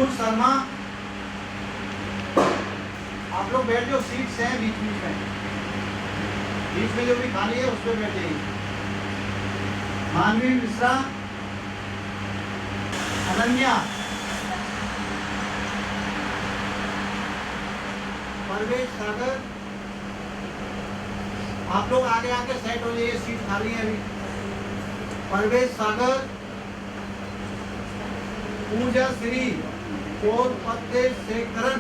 अतुल शर्मा, आप लोग बैठ जाओ, सीट्स हैं बीच में जो भी खाली है उस पर बैठ जाइए। मानवी मिश्रा, अनन्या, परवेश सागर, आप लोग आगे आके सेट हो जाइए, सीट खाली है अभी। परवेश सागर, पूजा श्री और पत्ते शेखरन,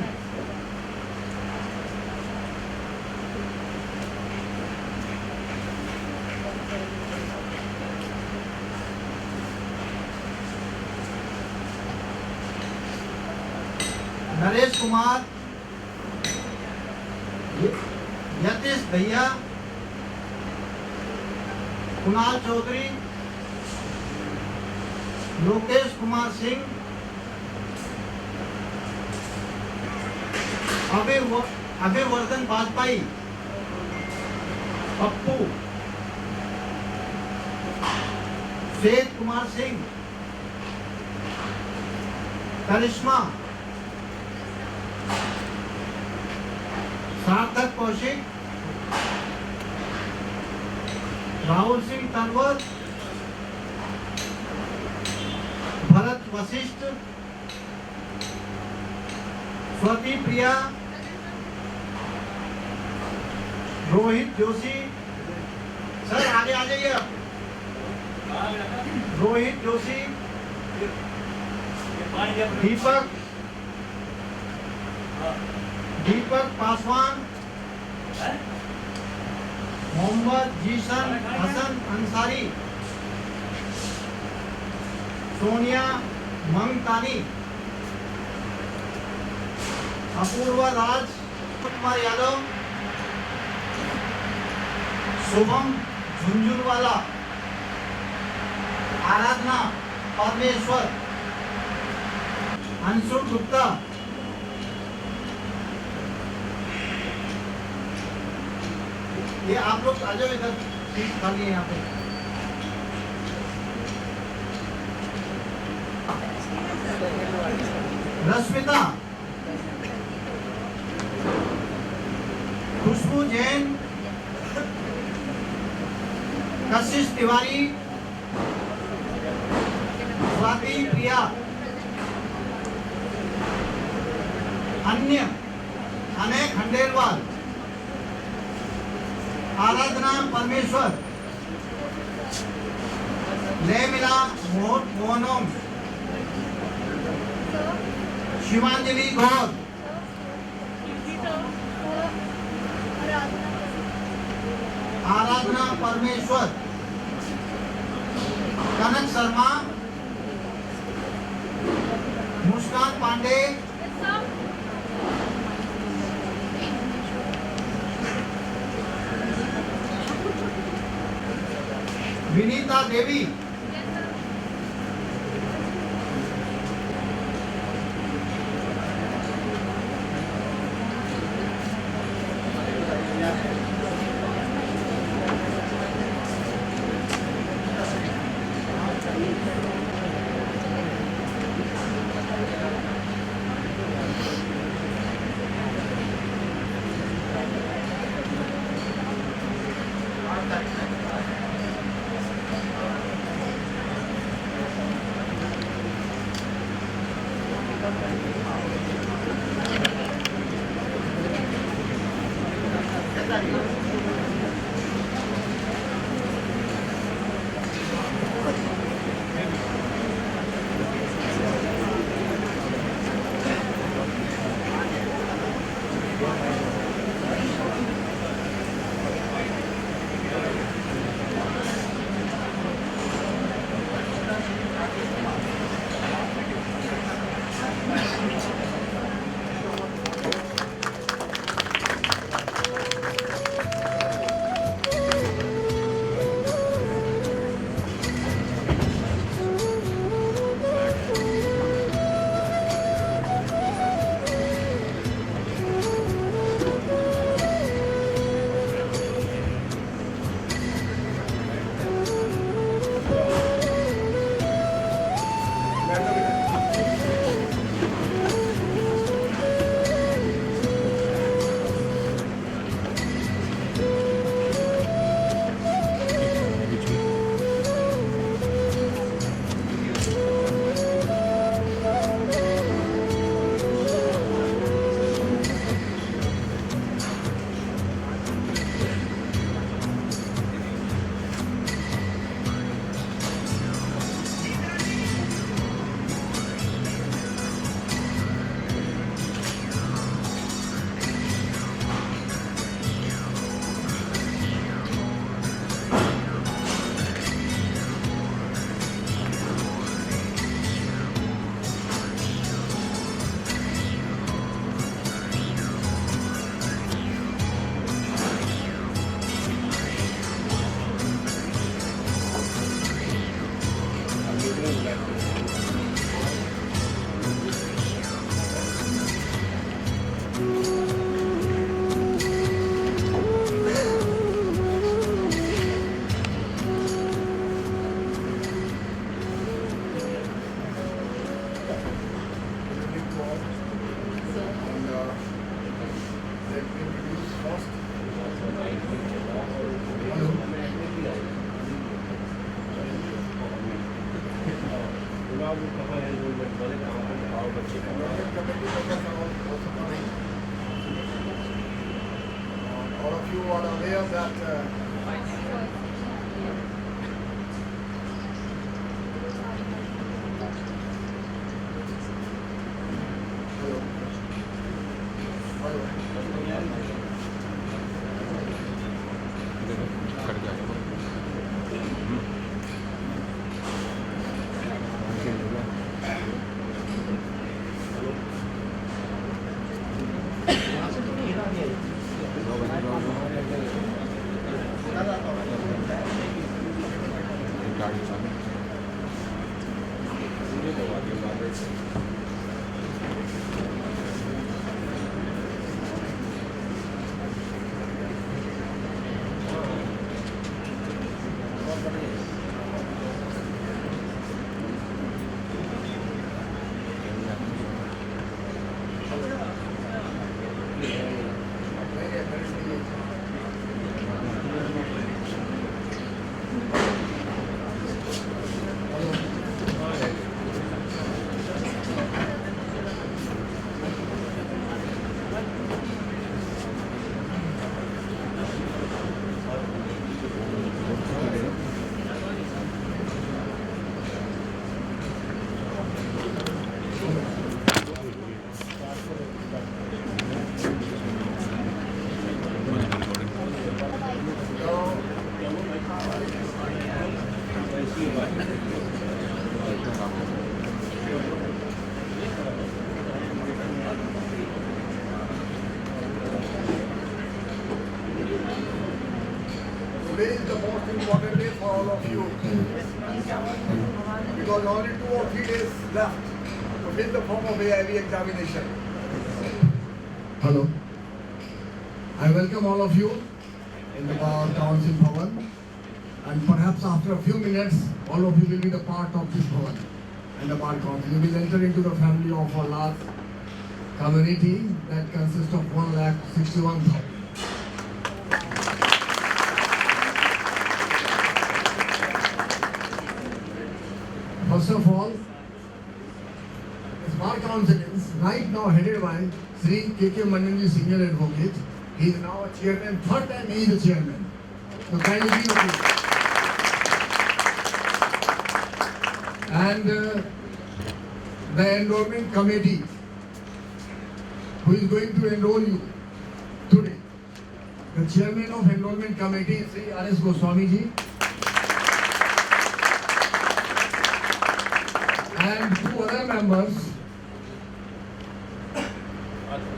नरेश कुमार, यतीश भैया, कुणाल चौधरी, लोकेश कुमार सिंह, अभिवर्धन वाजपेयी, पप्पू, श्वेत कुमार सिंह, करिश्मा, सार्थक कौशिक, राहुल सिंह तनवर, भरत वशिष्ठ, स्वती प्रिया, रोहित जोशी, सर आगे आ जाइए आप। रोहित जोशी, दीपक पासवान, मोहम्मद जीशन हसन अंसारी, सोनिया मंगतानी, अपूर्वा राज, कुमार यादव, शुभम झुंझुनवाला, आराधना परमेश्वर, अंशु गुप्ता, ये आप लोग आ जाओ इधर, सीट खाली है यहाँ पे। रश्मिता, खुशबू जैन, कशिश तिवारी, स्वाति प्रिया, अन्य अनय खंडेलवाल, आराधना परमेश्वर, लेमिला मोहनोम, शिवांजलि गौर, आराधना परमेश्वर, कनक शर्मा, मुस्कान पांडे, विनीता देवी, All of you are aware that today is the most important day for all of you because only 2 or 3 days left to fill the form of AIB examination. Hello. I welcome all of you in the Council Bhavan, and perhaps after a few minutes all of you will be the part of this Bhavan and the Bar Council. You will enter into the family of a large community that consists of 1,61,000. First of all, this Bar Council is right now headed by Sri K.K. Mandanji, Senior Advocate. He is now a chairman, third time he is a chairman. So kindly be with you. And the enrollment committee, who is going to enroll you today. The chairman of enrollment committee is Sri R.S. Goswami ji. And 2 other members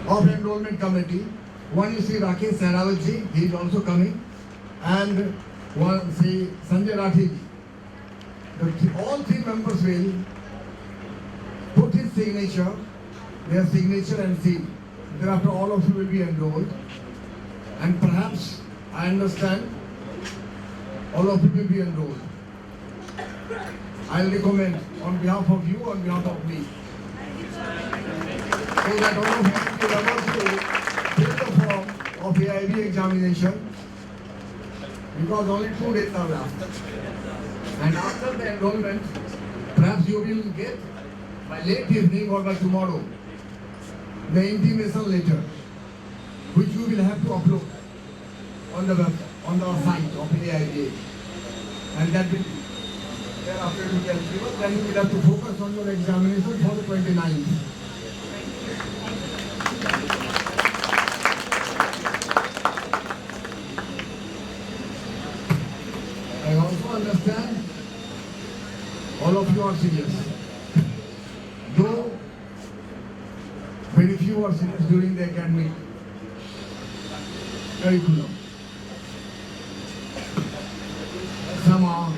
of enrollment committee. One is Sri Rakesh Sehrawat ji, he is also coming, and one Sri Sanjay Rathi ji. All 3 members will put his signature, their signature and seal. Thereafter all of you will be enrolled, and perhaps, I understand, all of you will be enrolled. I will recommend on behalf of you, on behalf of me, so that all of you will able to fill the form of AIB examination, because only 2 days are left. And after the enrollment, perhaps you will get by late evening or by tomorrow the intimation letter, which you will have to upload on the website, on the site of AIB, and that will thereafter you can give us. Then you will have to focus on your examination for the 29th. I also understand all of you are serious. Though very few are serious during the academic curriculum. Some are.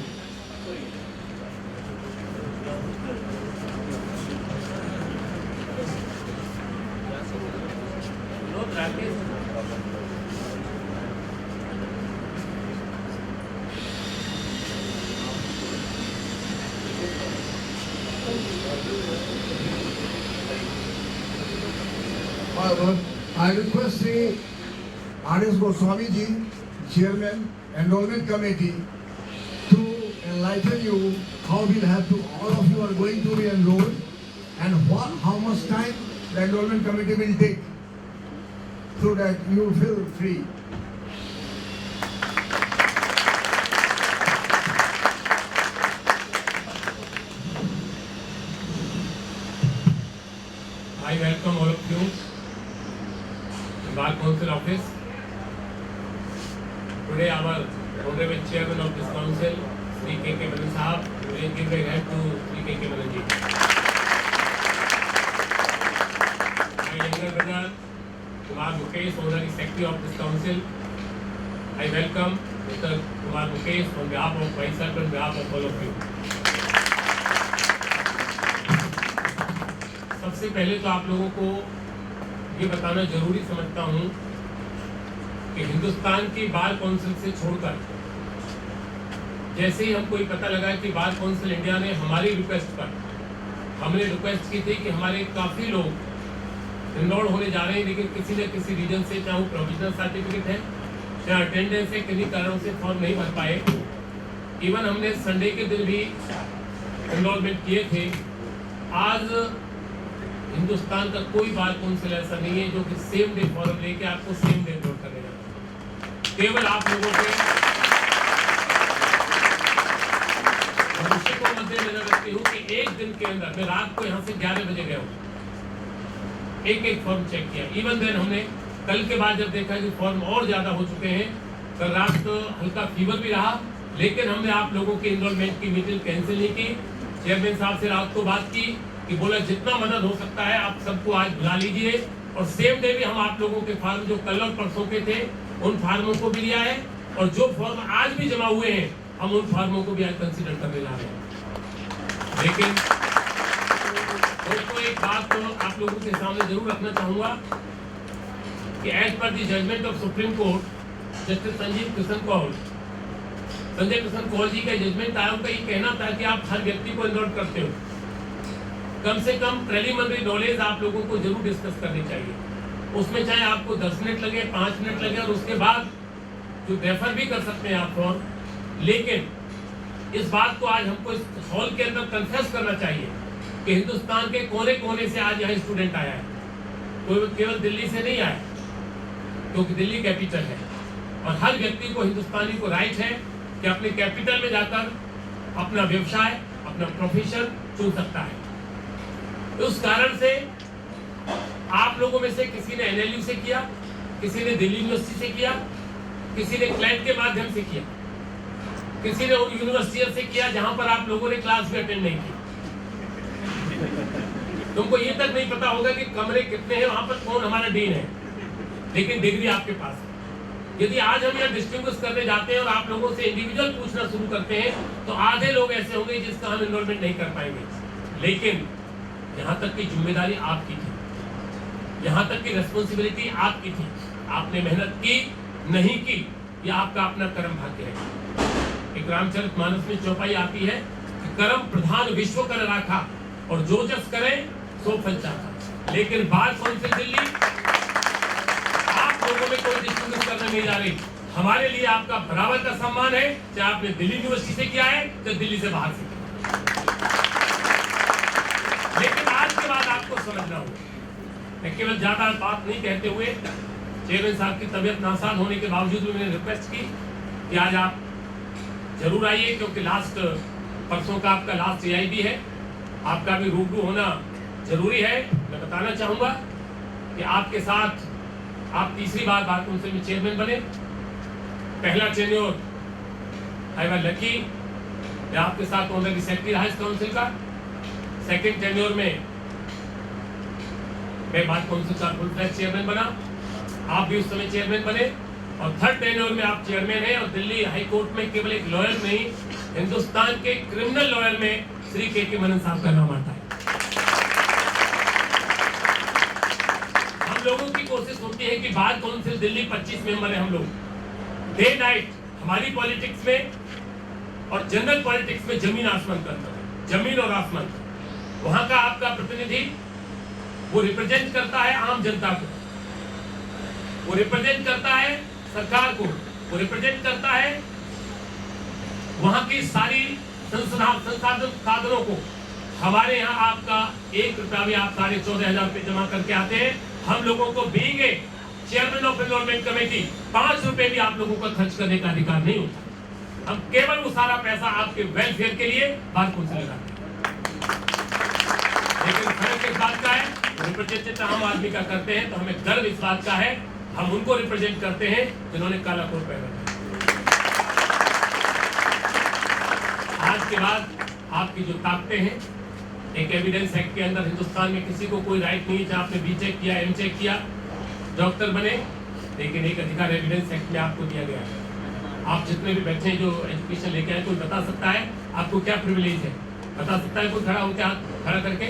I request Sri R.S. Goswami ji, Chairman, Enrollment Committee, to enlighten you how we'll have to, all of you are going to be enrolled, and how much time the enrollment committee will take, so that you feel free. I welcome all of you in Bar Council office. Today our Honorable Chairman of this Council, Sri K.K. Menon Sahab, will give a hand to Sri K.K. Menon ji. My younger brother, Kumar Mukesh, Honorary Secretary of this Council, I welcome Mr. Kumar Mukesh on behalf of myself and on behalf of all of you. सबसे पहले तो आप लोगों को ये बताना जरूरी समझता हूँ कि हिंदुस्तान की बार काउंसिल से छोड़कर जैसे ही हमको ये पता लगा कि बार काउंसिल इंडिया ने हमारी रिक्वेस्ट पर, हमने रिक्वेस्ट की थी कि हमारे काफ़ी लोग इनरोल होने जा रहे हैं, लेकिन किसी न किसी रीजन से, चाहे वो प्रोविजनल सर्टिफिकेट है, चाहे अटेंडेंस है, किन्हीं कारणों से फॉर्म नहीं भर पाए। इवन हमने संडे के दिन भी इनरोलमेंट किए थे। आज हिंदुस्तान का कोई बार काउंसिल ऐसा नहीं है जो कि सेम डे फॉर्म लेके आपको सेम डे इनरोल करने जाता। केवल आप लोगों के भविष्य को मद्देनजर रखती हूँ कि एक दिन के अंदर, मैं रात को यहाँ से 11 बजे गया हूँ, एक फॉर्म चेक किया। इवन देन हमने कल के बाद जब देखा कि फॉर्म और ज्यादा हो चुके हैं, कल रात तो हल्का फीवर भी रहा, लेकिन हमने आप लोगों की इनरोलमेंट की मीटिंग कैंसिल नहीं की। चेयरमैन साहब से रात को बात की कि बोला जितना मदद हो सकता है आप सबको आज बुला लीजिए, और सेम डे भी हम आप लोगों के फार्म जो कल और परसों के थे उन फार्मों को भी लिया है, और जो फॉर्म आज भी जमा हुए हैं हम उन फार्मों को भी आज कंसीडर करने जा रहे हैं। लेकिन दोस्तों एक बात तो आप लोगों के सामने जरूर रखना चाहूंगा कि as per the judgement of supreme court, justice Sanjay Kishan Kaul ji का जजमेंट आया, उनका ये कहना था कि आप हर व्यक्ति को इनरोल करते हो, कम से कम प्रीलिमिनरी नॉलेज आप लोगों को जरूर डिस्कस करनी चाहिए। उसमें चाहे आपको 10 मिनट लगे, 5 मिनट लगे, और उसके बाद जो रेफर भी कर सकते हैं आप फॉर्म। लेकिन इस बात को आज हमको इस हॉल के अंदर कन्फेस करना चाहिए कि हिंदुस्तान के कोने कोने से आज यहाँ स्टूडेंट आया है, कोई केवल दिल्ली से नहीं आया, क्योंकि दिल्ली कैपिटल है, और हर व्यक्ति को, हिंदुस्तानी को राइट है कि अपने कैपिटल में जाकर अपना व्यवसाय, अपना प्रोफेशन चुन सकता है। तो उस कारण से आप लोगों में से किसी ने एनएलयू से किया, किसी ने दिल्ली यूनिवर्सिटी से किया, किसी ने क्लैट के माध्यम से किया, किसी ने उन यूनिवर्सिटी से किया जहां पर आप लोगों ने क्लास भी अटेंड नहीं की। तुमको ये तक नहीं पता होगा कि कमरे कितने हैं, वहां पर कौन हमारा डीन है, लेकिन डिग्री आपके पास है। यदि आज हम यहाँ डिस्टिंग्विश करने जाते हैं और आप लोगों से इंडिविजुअल पूछना शुरू करते हैं, तो आधे लोग ऐसे होंगे जिसका हम एनरोलमेंट नहीं कर पाएंगे। लेकिन यहाँ तक की जिम्मेदारी आपकी थी, यहाँ तक की रिस्पॉन्सिबिलिटी आपकी थी। आपने मेहनत की नहीं की, ये आपका अपना कर्म भाग्य है। एक रामचरितमानस में चौपाई आती है कि कर्म प्रधान विश्व कर राखा, और जो जस करे सो फल चाखा। लेकिन बार काउंसिल दिल्ली आप लोगों में कोई डिस्टिंग्विश करने नहीं जा रही। हमारे लिए आपका बराबर का सम्मान है, चाहे आपने दिल्ली यूनिवर्सिटी से किया है, चाहे दिल्ली से बाहर से किया। लेकिन आज के बाद आपको समझना होगा, मैं केवल ज्यादा बात नहीं कहते हुए, चेयरमैन साहब की तबीयत नासाज होने के बावजूद भी मैंने रिक्वेस्ट की कि आज आप जरूर आइए, क्योंकि लास्ट परसों का आपका लास्ट AIB है, आपका भी रूबरू होना जरूरी है। मैं बताना चाहूंगा कि आपके साथ आप तीसरी बार बार काउंसिल में चेयरमैन बने। पहला टेन्योर आई वाज लकी, मैं आपके साथ ऑनररी सेक्रेटरी रहा इस काउंसिल का। सेकंड टेन्योर में मैं बार काउंसिल का फुल फ्लैश चेयरमैन बना, आप भी उस समय चेयरमैन बने। और थर्ड टेन्योर में आप चेयरमैन हैं, और दिल्ली हाई कोर्ट में केवल एक लॉयर नहीं, हिंदुस्तान के क्रिमिनल लॉयर में श्री के मनन साहब का नाम आता है। हम लोगों की कोशिश होती है कि बार काउंसिल दिल्ली 25 मेंबर है हम लोग, डे नाइट हमारी पॉलिटिक्स में और जनरल पॉलिटिक्स में जमीन आसमान का अंतर है, जमीन और आसमान। वहां का आपका प्रतिनिधि वो रिप्रेजेंट करता है आम जनता को, वो रिप्रेजेंट करता है सरकार को, वो रिप्रेजेंट करता है वहां की सारी संसाधनों को हमारे यहाँ आपका 1 रुपया भी आप 14,500 रुपये जमा करके आते हैं। हम लोगों को being a chairman of enrolment committee 5 रुपए भी आप लोगों का खर्च करने का अधिकार नहीं होता। हम केवल वो सारा पैसा आपके वेलफेयर के लिए बार कौंसिल लगाते हैं। लेकिन फर्क इस बात का है, रिप्रेजेंटेटिव हम आदमी का करते हैं तो हमें गर्व इस बात का है, हम उनको रिप्रेजेंट करते हैं जिन्होंने काला कोट पहना है। आज के बाद आपकी जो ताकतें हैं, एक एविडेंस एक्ट के अंदर हिंदुस्तान में किसी को कोई राइट नहीं है चाहे आपने बीटेक किया, एमटेक किया, डॉक्टर बने, लेकिन एक अधिकार एविडेंस एक्ट में आपको दिया गया है। आप जितने भी बैठे हैं जो एजुकेशन लेके आए, कोई बता सकता है आपको क्या प्रिविलेज है? बता सकता है कोई खड़ा होकर हाथ खड़ा करके,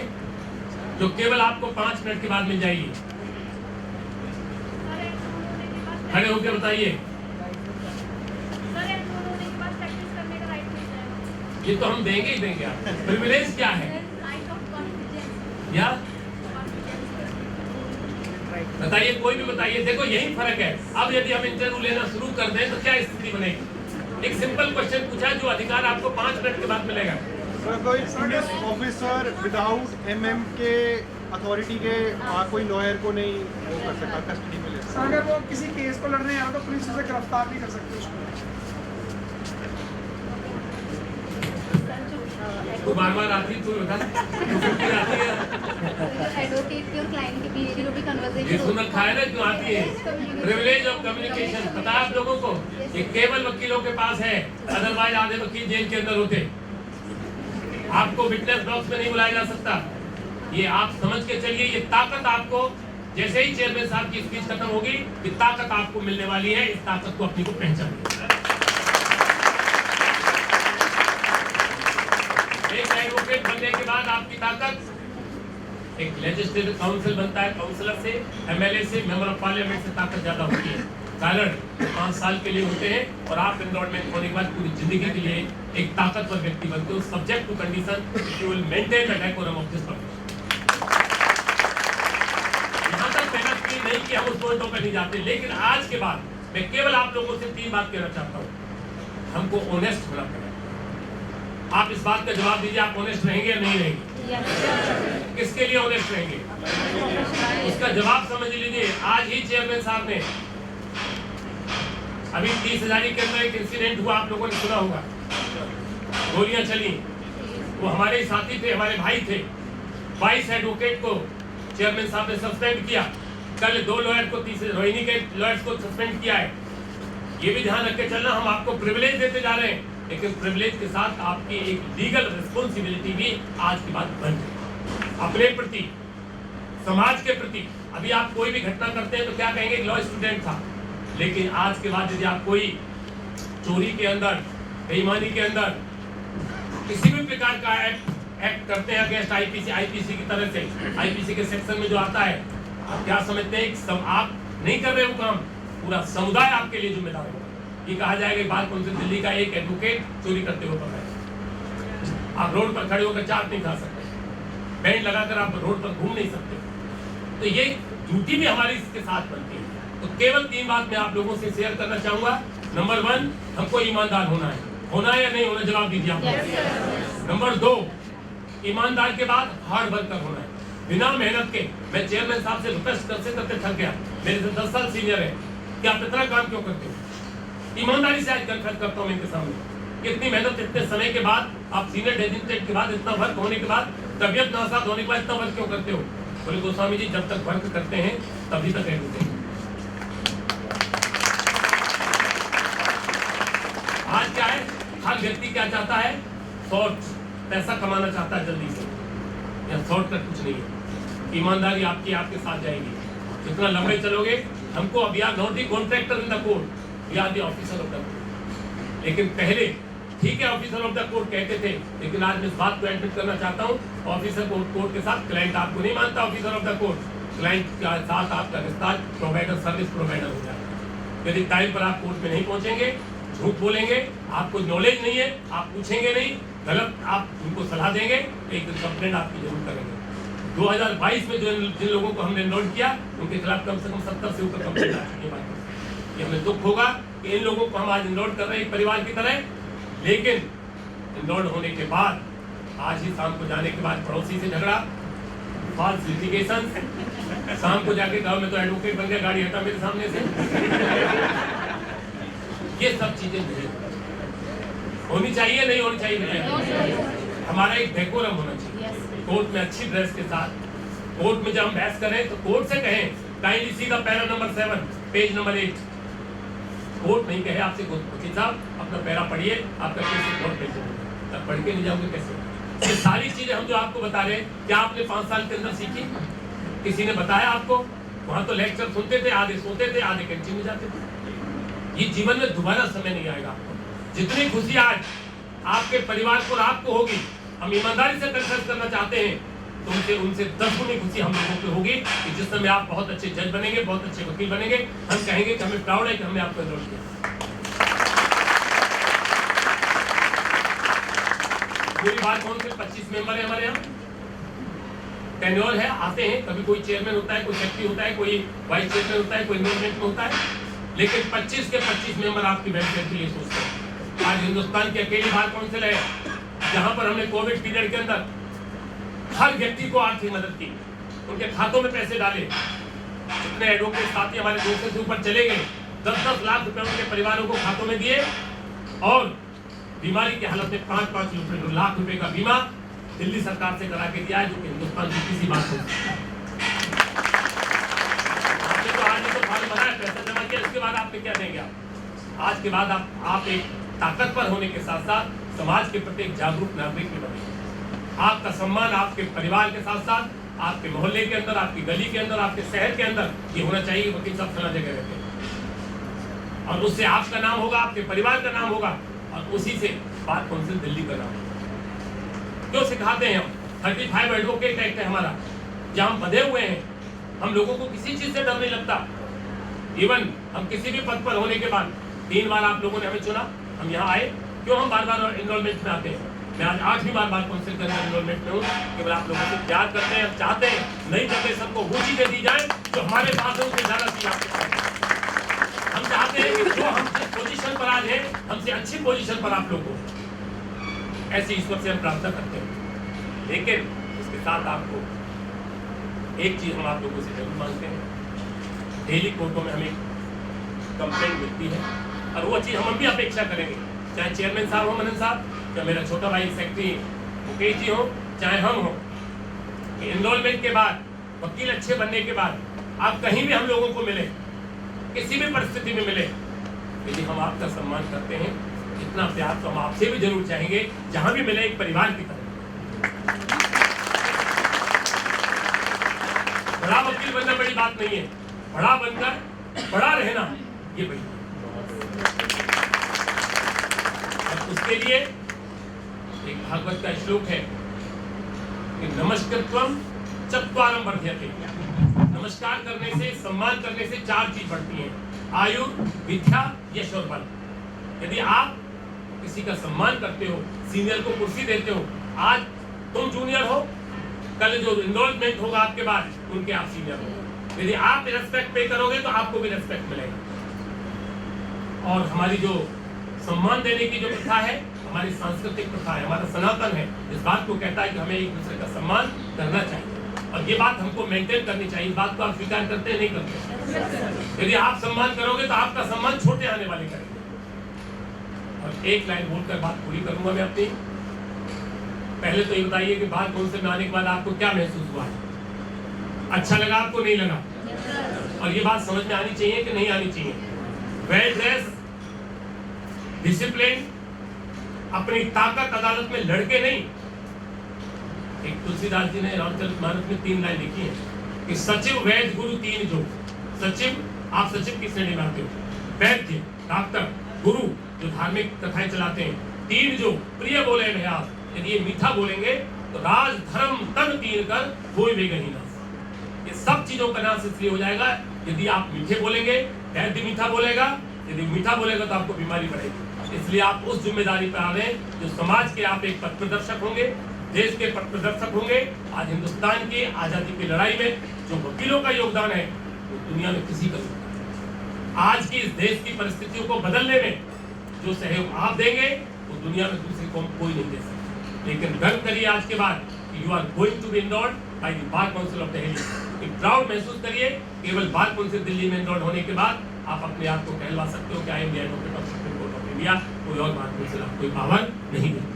जो केवल आपको 5 मिनट के बाद मिल जाएगी? खड़े होकर बताइए। ये तो हम देंगे ही देंगे। आप प्रिविलेज क्या है या बताइए, कोई भी बताइए। देखो यही फर्क है। अब यदि हम इंटरव्यू लेना शुरू कर दें तो क्या स्थिति बनेगी? एक सिंपल क्वेश्चन पूछा, जो अधिकार आपको 5 मिनट के बाद मिलेगा। कोई पुलिस ऑफिसर विदाउट एमएम के अथॉरिटी के कोई लॉयर को नहीं वो कर सकता, कस्टडी में ले सकता। अगर वो किसी केस को लड़ने आया तो पुलिस उसे गिरफ्तार नहीं कर सकती उसको। तो बार-बार आती तू बता आती है एडवोकेट की और क्लाइंट के बीच जो भी कन्वर्सेशन ये सुन रखा है ना, क्यों आती है? Privilege of communication. पता है आप लोगों को ये केवल वकीलों के पास है, अदरवाइज आधे वकील जेल के अंदर होते। आपको विटनेस बॉक्स में नहीं बुलाया जा सकता। ये आप समझ के चलिए, ये ताकत आपको जैसे ही चेयरमैन साहब की स्पीच खत्म होगी, ये ताकत आपको मिलने वाली है। इस ताकत को अपनी को पहचानिए। एक एडवोकेट बनने के बाद आपकी ताकत, एक लेजिस्लेटिव काउंसिल बनता है, काउंसलर से, एमएलए से, मेंबर ऑफ पार्लियामेंट से ताकत ज्यादा होती है। कारण 5 साल के लिए होते हैं और आप एनरोलमेंट होने के बाद पूरी जिंदगी के लिए एक ताकतवर व्यक्ति बनते हो, subject to condition you will maintain the decorum of this profession. यहाँ तक मेहनत की नहीं कि हम उस पॉइंटों पर नहीं जाते, लेकिन आज के बाद मैं केवल आप लोगों से 3 बात कहना चाहता हूँ। हमको ऑनेस्ट होना पड़ेगा। आप इस बात का जवाब दीजिए, आप ऑनेस्ट रहेंगे या नहीं रहेंगे? किसके लिए ऑनेस्ट रहेंगे? उसका जवाब समझ लीजिए। आज ही चेयरमैन साहब ने अभी 30,000 के अंदर एक इंसिडेंट हुआ, आप लोगों ने सुना होगा, गोलियां चली। वो हमारे साथी थे, हमारे भाई थे। 22 एडवोकेट को चेयरमैन साहब ने सस्पेंड किया। कल 2 लॉयर को, रोहिणी के लॉयर्स को सस्पेंड किया है। ये भी ध्यान रख के चलना, हम आपको प्रिविलेज देते जा रहे हैं, लेकिन प्रिविलेज के साथ आपकी एक लीगल रिस्पॉन्सिबिलिटी भी आज के बाद बन गई अपने प्रति, समाज के प्रति। अभी आप कोई भी घटना करते हैं तो क्या कहेंगे, लॉ स्टूडेंट था, लेकिन आज के बाद यदि आप कोई चोरी के अंदर, बेईमानी के अंदर, किसी भी प्रकार का एक्ट करते हैं अगेंस्ट आईपीसी की तरह से, आईपीसी के सेक्शन में जो आता है, आप क्या समझते हैं कि आप नहीं कर रहे हो काम, पूरा समुदाय आपके लिए जिम्मेदार होगा। ये कहा जाएगा बार कौंसिल दिल्ली का एक एडवोकेट चोरी करते हुए पकड़ा है। आप रोड पर खड़े होकर चाट नहीं खा सकते, बैंड लगाकर आप रोड पर घूम नहीं सकते। तो ये ड्यूटी भी हमारी इसके साथ बनती है। तो केवल 3 बात मैं आप लोगों से शेयर करना चाहूंगा। नंबर 1, हमको ईमानदार होना है या नहीं होना, जवाब दीजिए आप। नंबर 2, ईमानदार के बाद हार्ड वर्कर होना है, बिना मेहनत के। मैं चेयरमैन साहब से रिक्वेस्ट करते थक गया, मेरे से 10 साल सीनियर है, कि आप इतना काम क्यों करते हो? ईमानदारी से आज खर्च करता हूँ इनके सामने, कितनी मेहनत, इतने समय के बाद, आप सीनियर डेजिग्नेटेड के बाद, इतना वर्क होने के बाद, तबियत नासाज होने के बाद इतना वर्क क्यों करते हो? बोले गोस्वामी जी, जब तक वर्क करते हैं तभी तक रहते हैं। आज क्या है, हर व्यक्ति क्या चाहता है, शॉर्ट पैसा कमाना चाहता है जल्दी से, या शॉर्टकट कुछ नहीं है। ईमानदारी आपकी आपके साथ जाएगी, जितना लंबे चलोगे। हमको अब यार not the contractor in the court, we are the officer of the court. लेकिन पहले ठीक है ऑफिसर ऑफ द कोर्ट कहते थे, लेकिन आज मैं इस बात को एडमिट करना चाहता हूँ, ऑफिसर कोर्ट के साथ क्लाइंट आपको नहीं मानता officer of the court. Client के साथ आपका रिश्ता प्रोवाइडर, सर्विस प्रोवाइडर हो जाता है। यदि टाइम पर आप कोर्ट में नहीं पहुंचेंगे, झूठ बोलेंगे, आपको नॉलेज नहीं है, आप पूछेंगे नहीं, गलत आप उनको सलाह देंगे, एक दिन कंप्लेंट आपकी जरूर करेंगे। 2022 में जिन लोगों को हमने एनरोल किया, उनके खिलाफ कम से कम 70 से ऊपर कंप्लेंट आ चुकी है। ये हमें दुख होगा कि इन लोगों को हम आज एनरोल कर रहे हैं एक परिवार की तरह, लेकिन इनरोल्ड होने के बाद आज ही शाम को जाने के बाद पड़ोसी से झगड़ा, फॉल्स लिटिगेशन, शाम को जाके कहा मैं तो एडवोकेट बन गया, गाड़ी हटा मेरे सामने से। ये सब चीजें नहीं होनी चाहिए, नहीं होनी चाहिए। हमारा एक डेकोरम होना चाहिए। कोर्ट में अच्छी ड्रेस के साथ, कोर्ट में जब हम बहस करें तो कोर्ट से कहें kindly see the para number 7 page number 8। Court नहीं कहे आपसे वकील साहब अपना पैरा पढ़िए, आपका केस कोर्ट भेज देंगे, तब पढ़ के नहीं जाओगे कैसे? ये सारी चीजें हम जो आपको बता रहे हैं, क्या आपने 5 साल के अंदर सीखी? किसी ने बताया आपको? वहां तो लेक्चर सुनते थे, आधे सोते थे, आधे कैंटीन में जाते थे। ये जीवन में दोबारा समय नहीं आएगा आपको। जितनी खुशी आज आपके परिवार को और आपको होगी, हम ईमानदारी से कन्फेस करना चाहते हैं, तो उनसे 10 गुनी खुशी हम लोगों को होगी कि जिस समय आप बहुत अच्छे जज बनेंगे, बहुत अच्छे वकील बनेंगे, हम कहेंगे कि हमें प्राउड है कि हमने आपको एनरोल किया। पूरी बात कौन से 25 मेंबर है हमारे यहाँ, टेन्योर है, आते हैं, कभी कोई चेयरमैन होता है, कोई सेक्रेटरी होता है, कोई वाइस चेयरमैन होता है, कोई इन्वेस्टमेंट में होता है, लेकिन 25 के 25 मेंबर आपकी वेलफेयर के लिए सोचते हैं। आज हिंदुस्तान की अकेली बार काउंसिल है जहां पर हमने कोविड पीरियड के अंदर हर व्यक्ति को आर्थिक मदद की, उनके खातों में पैसे डाले। जितने एडवोकेट साथी हमारे 200 से ऊपर चले गए, 10-10 लाख रुपए उनके परिवारों को खातों में दिए, और बीमारी की हालत में 5-5 लाख रुपए का बीमा दिल्ली सरकार से करा के दिया है, जो कि हिंदुस्तान की किसी बात हो। आपने तो आज तो फॉर्म बनाया, पैसा जमा किया, इसके बाद आपने क्या देंगे? आज के बाद आप एक ताकतवर होने के साथ साथ समाज के प्रति एक जागरूक नागरिक भी बनेंगे। आपका सम्मान आपके परिवार के साथ साथ आपके मोहल्ले के अंदर, आपकी गली के अंदर, आपके शहर के अंदर ये होना चाहिए। वकील साहब फला जगह रहते हैं, और उससे आपका नाम होगा, आपके परिवार का नाम होगा, और उसी से बार काउंसिल दिल्ली का नाम होगा। क्यों सिखाते हैं हम? 35 एडवोकेट एक्ट है हमारा, जहां हम बंधे हुए हैं, हम लोगों को किसी चीज से डर नहीं लगता। इवन हम किसी भी पद पर होने के बाद 3 बार आप लोगों ने हमें चुना, हम यहाँ आए, क्यों हम बार-बार एनरोलमेंट में आते हैं? मैं आज 8वीं बार काउंसिल के अंदर एनरोलमेंट में हूँ, केवल आप लोगों से प्यार करते हैं, हम चाहते हैं नई जगह सबको वो चीजें दी जाए जो हमारे पास है, उससे ज्यादा चीज आपके पास। हम चाहते हैं कि जो हम जिस पोजीशन पर आज है, हमसे अच्छी पोजीशन पर आप लोग हो, ऐसे ईश्वर से हम प्रार्थना करते हैं। लेकिन इसके साथ आपको एक चीज हम आप लोगों से जरूर मांगते हैं, डेली कोर्टों में हमें कंप्लेंट मिलती है, और वो चीज हम भी अपेक्षा करेंगे, चाहे चेयरमैन साहब हो, मनन साहब, चाहे मेरा छोटा भाई सेक्रेटरी मुकेश जी हो, चाहे हम हो, कि एनरोलमेंट के बाद, वकील अच्छे बनने के बाद आप कहीं भी हम लोगों को मिले, किसी भी परिस्थिति में मिले, यदि हम आपका सम्मान करते हैं, इतना प्यार तो हम आपसे भी जरूर चाहेंगे, जहां भी मिले एक परिवार की तरह। बड़ा वकील बनना बड़ी बात नहीं है, बड़ा बनकर बड़ा रहना ये बड़ी बात। उसके लिए एक भागवत का श्लोक है कि नमस्कृत्वम चत्वारम वर्ध्यते। नमस्कार करने से, सम्मान करने से 4 चीज बढ़ती हैं, आयु, विद्या, यश और बल। यदि आप किसी का सम्मान करते हो, सीनियर को कुर्सी देते हो, आज तुम जूनियर हो, कल जो एनरोलमेंट होगा आपके बाद उनके आप सीनियर हो। यदि आप रेस्पेक्ट पे करोगे तो आपको भी रेस्पेक्ट मिलेगा। और हमारी जो सम्मान देने की जो प्रथा है, हमारी सांस्कृतिक प्रथा है, हमारा सनातन है, इस बात को कहता है कि हमें एक दूसरे का सम्मान करना चाहिए, और ये बात हमको मेंटेन करनी चाहिए। इस बात को आप स्वीकार करते हैं, नहीं करते? यदि आप सम्मान करोगे तो आपका सम्मान छोटे आने वाले करेंगे। और एक लाइन बोलकर बात पूरी करूंगा मैं अपनी। पहले तो ये बताइए कि बार काउंसिल में आने के बाद आपको क्या महसूस हुआ? अच्छा लगा आपको, नहीं लगा? और ये बात समझ में आनी चाहिए कि नहीं आनी चाहिए? वेल ड्रेस, डिसिप्लिन, अपनी ताकत अदालत में लड़के नहीं। एक तुलसीदास जी ने रामचरितमानस में 3 लाइन लिखी है कि सचिव, वैद्य, गुरु 3 जो। सचिव, आप सचिव किस श्रेणी में आते हो? वैद्य, डॉक्टर, गुरु जो धार्मिक कथाएं चलाते हैं, 3 जो प्रिय बोले अभ्यास। यदि ये मीठा बोलेंगे तो राज धर्म तन 3 कर कोई भी नहीं नाश। ये सब चीजों का नाश इसलिए हो जाएगा यदि आप मीठे बोलेंगे, वैद्य मीठा बोलेगा, यदि मीठा बोलेगा तो आपको बीमारी बढ़ेगी। इसलिए आप उस जिम्मेदारी पर आ रहे हैं जो समाज के आप एक पथ प्रदर्शक होंगे, देश के पथ प्रदर्शक होंगे। आज हिंदुस्तान की आजादी की लड़ाई में जो वकीलों का योगदान है वो दुनिया में किसी का योगदान नहीं। आज की इस देश की परिस्थितियों को बदलने में जो सहयोग आप देंगे वो दुनिया में दूसरी कौम कोई नहीं दे सकती। लेकिन गर्व करिए आज के बाद कि you are going to be enrolled by the bar council of Delhi. एक प्राउड महसूस करिए, केवल बार काउंसिल दिल्ली में एनरोल्ड होने के बाद आप अपने आप को कहलवा सकते हो कि I am the advocate of supreme court of India. कोई और बार काउंसिल आपको कोई पावर नहीं देती।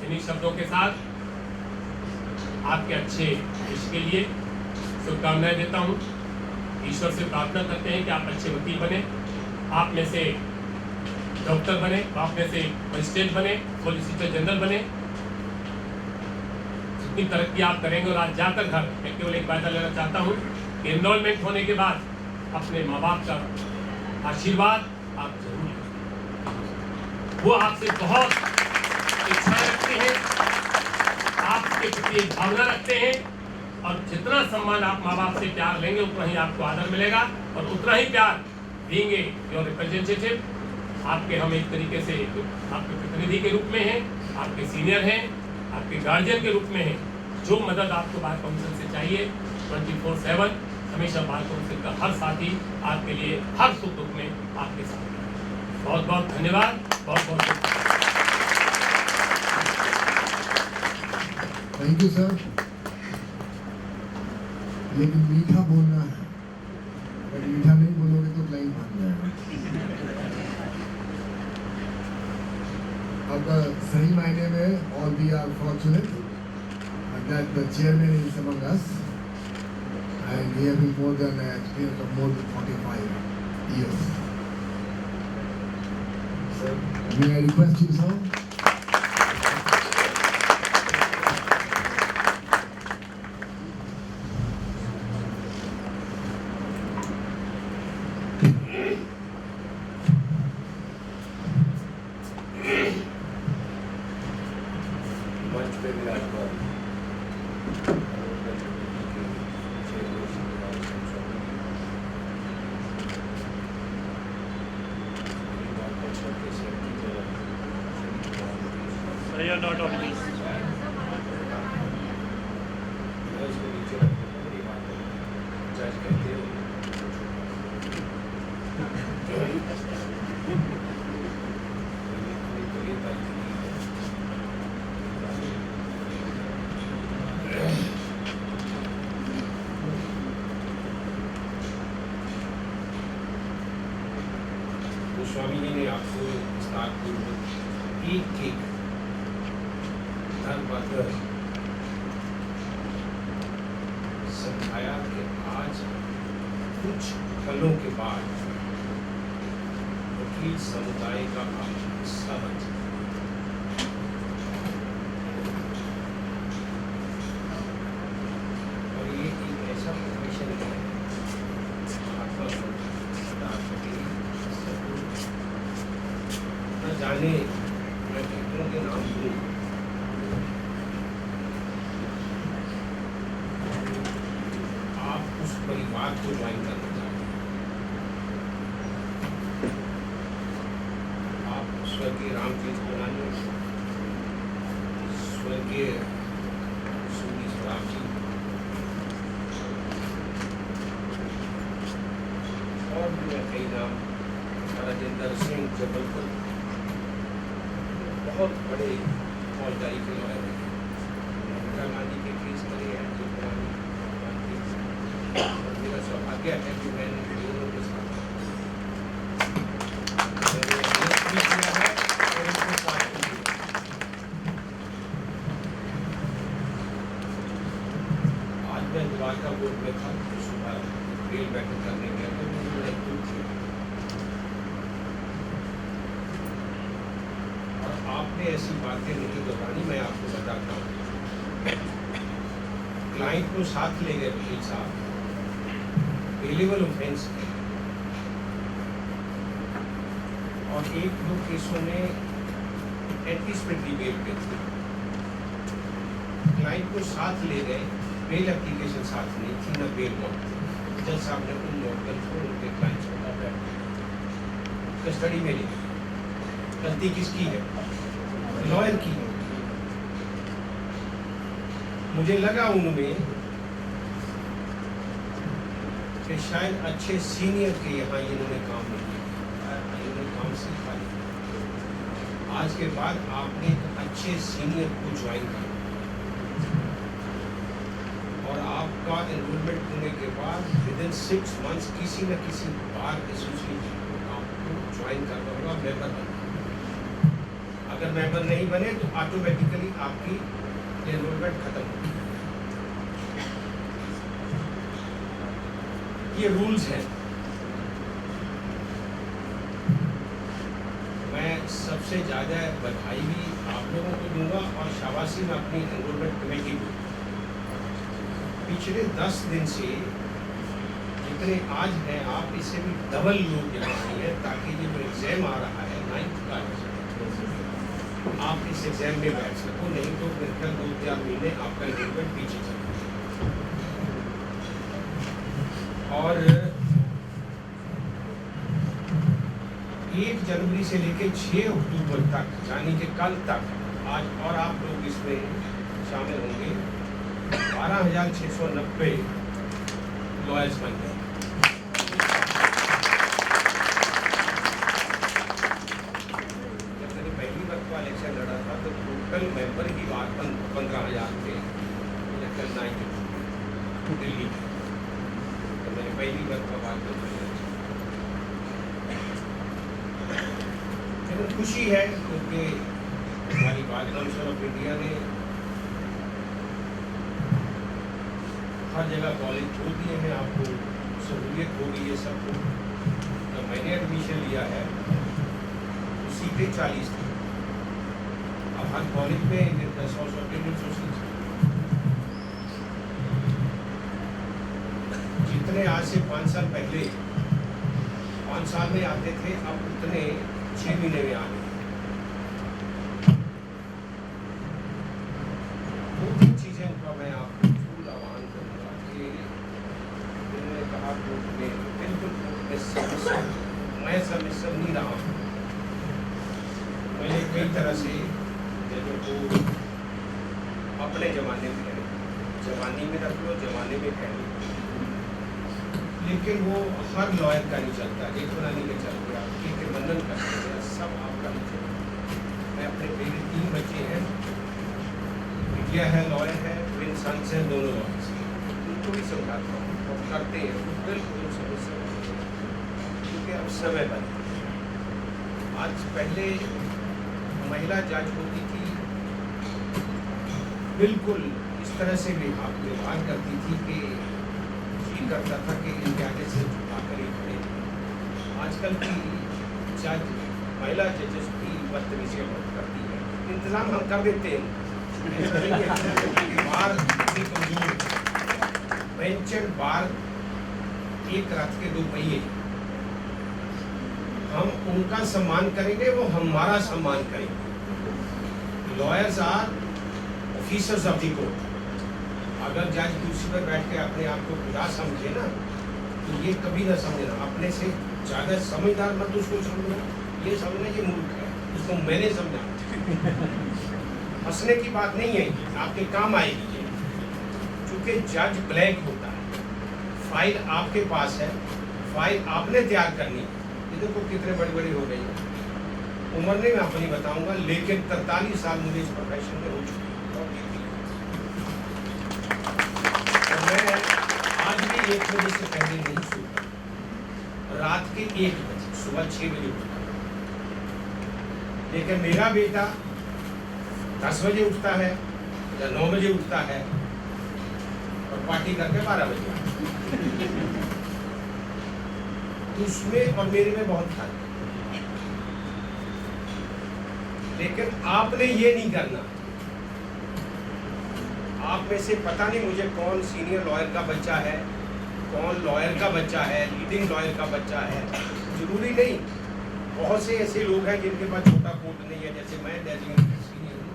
इन्हीं शब्दों के साथ आपके अच्छे भविष्य के लिए शुभकामनाएं देता हूं। ईश्वर से प्रार्थना करते हैं कि आप अच्छे वकील बने, आप में से डॉक्टर बने, आप में से मजिस्ट्रेट बने, सॉलिसिटर जनरल बने। जितनी तरक्की आप करेंगे और आज जाकर घर मैं केवल एक वायदा लेना चाहता हूं कि एनरोलमेंट होने के बाद अपने माँ बाप का आशीर्वाद आप जरूर लें। वो आपसे बहुत इच्छाएं रखते हैं, आपके प्रति एक भावना रखते हैं, और जितना सम्मान आप माँ बाप से प्यार लेंगे उतना ही आपको आदर मिलेगा, और उतना ही प्यार देंगे योर रिप्रेजेंटेटिव। आपके हम एक तरीके से आपके प्रतिनिधि के रूप में हैं, आपके सीनियर हैं, आपके गार्जियन के रूप में हैं। जो मदद आपको बार काउंसिल से चाहिए 24/7 हमेशा बार काउंसिल का हर साथी आपके लिए हर सुख दुख में आपके साथ है। बहुत बहुत धन्यवाद, बहुत बहुत थैंक यू सर। लेकिन मीठा बोलना है, अगर मीठा नहीं बोलोगे तो क्लाइंट भाग जाएगा। अब सही मायने में all we are fortunate that the chairman is among us and he have been more than experience of more than 45 years. Sir, may I request you, sir? मंच पे विराजमान You're not audible. जज कहते हो स्वामी जी ने आपको विस्तारपूर्वक एक धर्मपत्र समझाया कि आज कुछ फलों के बाद वकील समुदाय का आप हिस्सा बन जाए। और ये एक ऐसा प्रोफेशन है आपका न जाने मैं कितनों के नाम दूँ, आप उस परिवार को ज्वाइन करना चाहते हैं। आप स्वर्गीय रामचंद्र बनाने, स्वर्गीय सूरी स्वराज जी और भी मैं कई नाम, राजेंद्र सिंह जबलपुर, बहुत बड़े फौजदारी के लॉयर हैं। इंदिरा गांधी के केस करे हैं, मेरा सौभाग्य है कि मैंने दोनों के साथ आज मैं द्वारका बोर्ड में था, तो सुबह रेल बैठक करने गया तो मुझे दुख थी। आपने ऐसी बातें नहीं दोहरानी, मैं आपको बताता हूँ। क्लाइंट को साथ ले गए वकील साहब, बेलेबल ऑफेंस है, और एक दो केसों में एंटीसिपेटरी बेल पे थे। क्लाइंट को साथ ले गए, बेल एप्लीकेशन साथ नहीं थी, न बेल नोट थे। जज साहब ने उन नोट को उनके क्लाइंट को कस्टडी में ली। गलती किसकी है? लॉयर की। मुझे लगा उनमें कि शायद अच्छे सीनियर के यहाँ इन्होंने काम नहीं किया, इन्होंने काम सीखा नहीं। आज के बाद आपने एक अच्छे सीनियर को ज्वाइन करना और आपका एनरोलमेंट होने के बाद विदिन 6 मंथ्स किसी न किसी बार एसोसिएशन को आपको ज्वाइन करना होगा, मेंबर बनना। अगर मेंबर नहीं बने तो ऑटोमेटिकली आपकी एनरोलमेंट खत्म होगी। ये रूल्स हैं। मैं सबसे ज़्यादा बधाई भी आप लोगों को दूंगा और शाबाशी में अपनी एनरोलमेंट कमेटी को। पिछले 10 दिन से जितने आज हैं आप इससे भी डबल लोग यहाँ आए हैं ताकि ये जो एग्ज़ाम आ रहा है 9th का, आप इस एग्ज़ाम में बैठ सको, नहीं तो मेरे ख्याल 2-4 महीने आपका एनरोलमेंट पीछे चल। और 1 जनवरी से लेकर 6 अक्टूबर तक यानी कि कल तक आज और आप लोग इसमें शामिल होंगे। 12,690 लॉयर्स बन गए। जब मैंने पहली बार का इलेक्शन लड़ा था तो टोटल मेंबर की बात 15,000 थे इलेक्शन 9 दिल्ली में। तो मैंने पहली बार का बात कर लेकिन खुशी है क्योंकि हमारी बार काउंसिल ऑफ इंडिया ने हर जगह कॉलेज खोल दिए हैं, आपको सहूलियत हो गई है सबको। जब मैंने एडमिशन लिया है तो सीटें 40 थी, अब हर कॉलेज में 100 जितने आज से 5 साल पहले 5 साल में आते थे अब उतने 6 महीने में आ गए। 2-3 चीज़ें उनका मैं आपको जरूर आह्वान करूँगा कि उन्होंने कहा कोर्ट में बिल्कुल मैं सब नहीं रहा हूँ। मैंने कई तरह से जजों को अपने ज़माने में जवानी में रख लो, जमाने में कह लो, लेकिन वो हर लॉयर का नहीं चलता। एक बनाने में चल गया, एक बंधन कर गया, सब आपका नहीं चलता। मैं अपने मेरे 3 बच्चे हैं, बिटिया है लॉयर है, मेरे सन्स हैं दोनों लॉयर्स, उनको भी समझाता हूँ और करते हैं बिल्कुल समझ क्योंकि अब समय बदल। आज पहले महिला जज होती थी, बिल्कुल इस तरह से व्यवहार करती थी कि जी करता था कि इनके आगे से झुकाकर ही खड़े। आजकल की जज महिला जजेस की बदतमीजी बहुत करती है, इंतजाम हम कर देते हैं बार कमजोर बेंचर बार एक रथ के 2 पहिए, हम उनका सम्मान करेंगे, वो हमारा सम्मान करेंगे। Lawyers are officers of the court. अगर जज कुर्सी पर बैठ के अपने आप को खुदा समझे ना तो ये कभी ना समझना, अपने से ज़्यादा समझदार मत उसको समझना, ये समझना ये मूर्ख है, उसको मैंने समझा। हंसने की बात नहीं है, आपके काम आएगी ये, क्योंकि जज ब्लैक होता है, फाइल आपके पास है, फाइल आपने तैयार करनी। ये देखो कितने बड़े हो गए हैं, उम्र नहीं मैं आपको नहीं बताऊंगा, लेकिन 43 साल मुझे इस प्रोफेशन में हो चुकी है। मैं आज भी 1 बजे से पहले नहीं सोता, रात के 1 बजे, सुबह 6 बजे उठता। लेकिन मेरा बेटा 10 बजे उठता है या 9 बजे उठता है और पार्टी करके 12 बजे आता है। तो उसमें और मेरे में बहुत फर्क है, लेकिन आपने ये नहीं करना। आप में से पता नहीं मुझे कौन सीनियर लॉयर का बच्चा है, कौन लॉयर का बच्चा है, लीडिंग लॉयर का बच्चा है, जरूरी नहीं। बहुत से ऐसे लोग हैं जिनके पास छोटा कोर्ट नहीं है, जैसे मैं डेजिग्नेटेड सीनियर हूँ।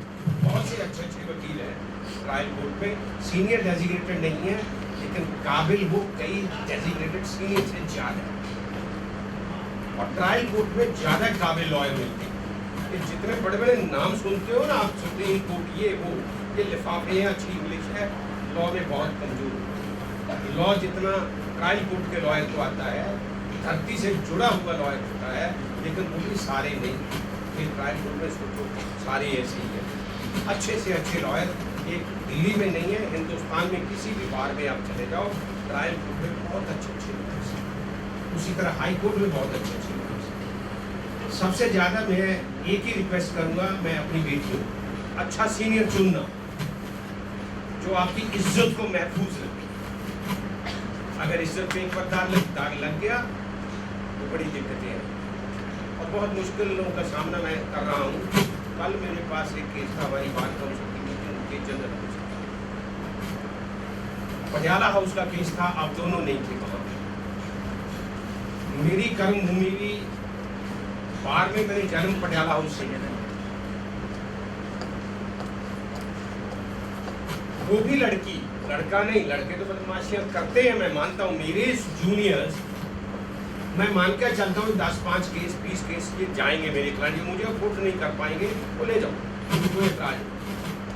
बहुत से अच्छे वकील हैं ट्रायल कोर्ट में, सीनियर डेजिग्नेटेड नहीं है, लेकिन काबिल वो कई डेजिग्नेटेड सीनियर से ज़्यादा है। और ट्रायल कोर्ट में ज़्यादा काबिल लॉयर मिलते हैं। ये जितने बड़े बड़े नाम सुनते हो ना आप, सुप्रीम कोर्ट ये वो, ये लिफाफे हैं, अच्छी इंग्लिश है, लॉ में बहुत कमजोर है। लॉ जितना ट्रायल कोर्ट के लॉयर को आता है, धरती से जुड़ा हुआ लॉयर होता है, लेकिन वो भी सारे नहीं। फिर ट्रायल कोर्ट में सोचो सारे ऐसे ही हैं। अच्छे से अच्छे लॉयर एक दिल्ली में नहीं है, हिंदुस्तान में किसी भी बार में आप चले जाओ, ट्रायल कोर्ट में बहुत अच्छे लॉयर्स हैं। उसी तरह हाई कोर्ट में बहुत अच्छे लॉयर्स हैं। सबसे ज़्यादा मैं एक ही रिक्वेस्ट करूँगा, मैं अपनी बेटियों अच्छा सीनियर चुनना जो आपकी इज्जत को महफूज रखे। अगर इज्जत पे एक बार दाग लग गया तो बड़ी दिक्कतें हैं और बहुत मुश्किलों का सामना मैं कर रहा हूँ। कल मेरे पास एक केस था, हमारी बात काउंसिल की मीटिंग के जनरल पटियाला हाउस का केस था, आप दोनों नहीं थे वहाँ। मेरी कर्म भूमि भी बाहर में, मेरे जन्म पटियाला हाउस से है। वो भी लड़की, लड़का नहीं, लड़के तो बदमाशियां करते हैं, मैं मानता हूँ। मेरे जूनियर्स, मैं मान कर चलता हूँ 10-5 केस 20 केस ये जाएंगे मेरे क्लाइंट, मुझे अफोर्ड नहीं कर पाएंगे, वो ले जाओ, उनको एतराज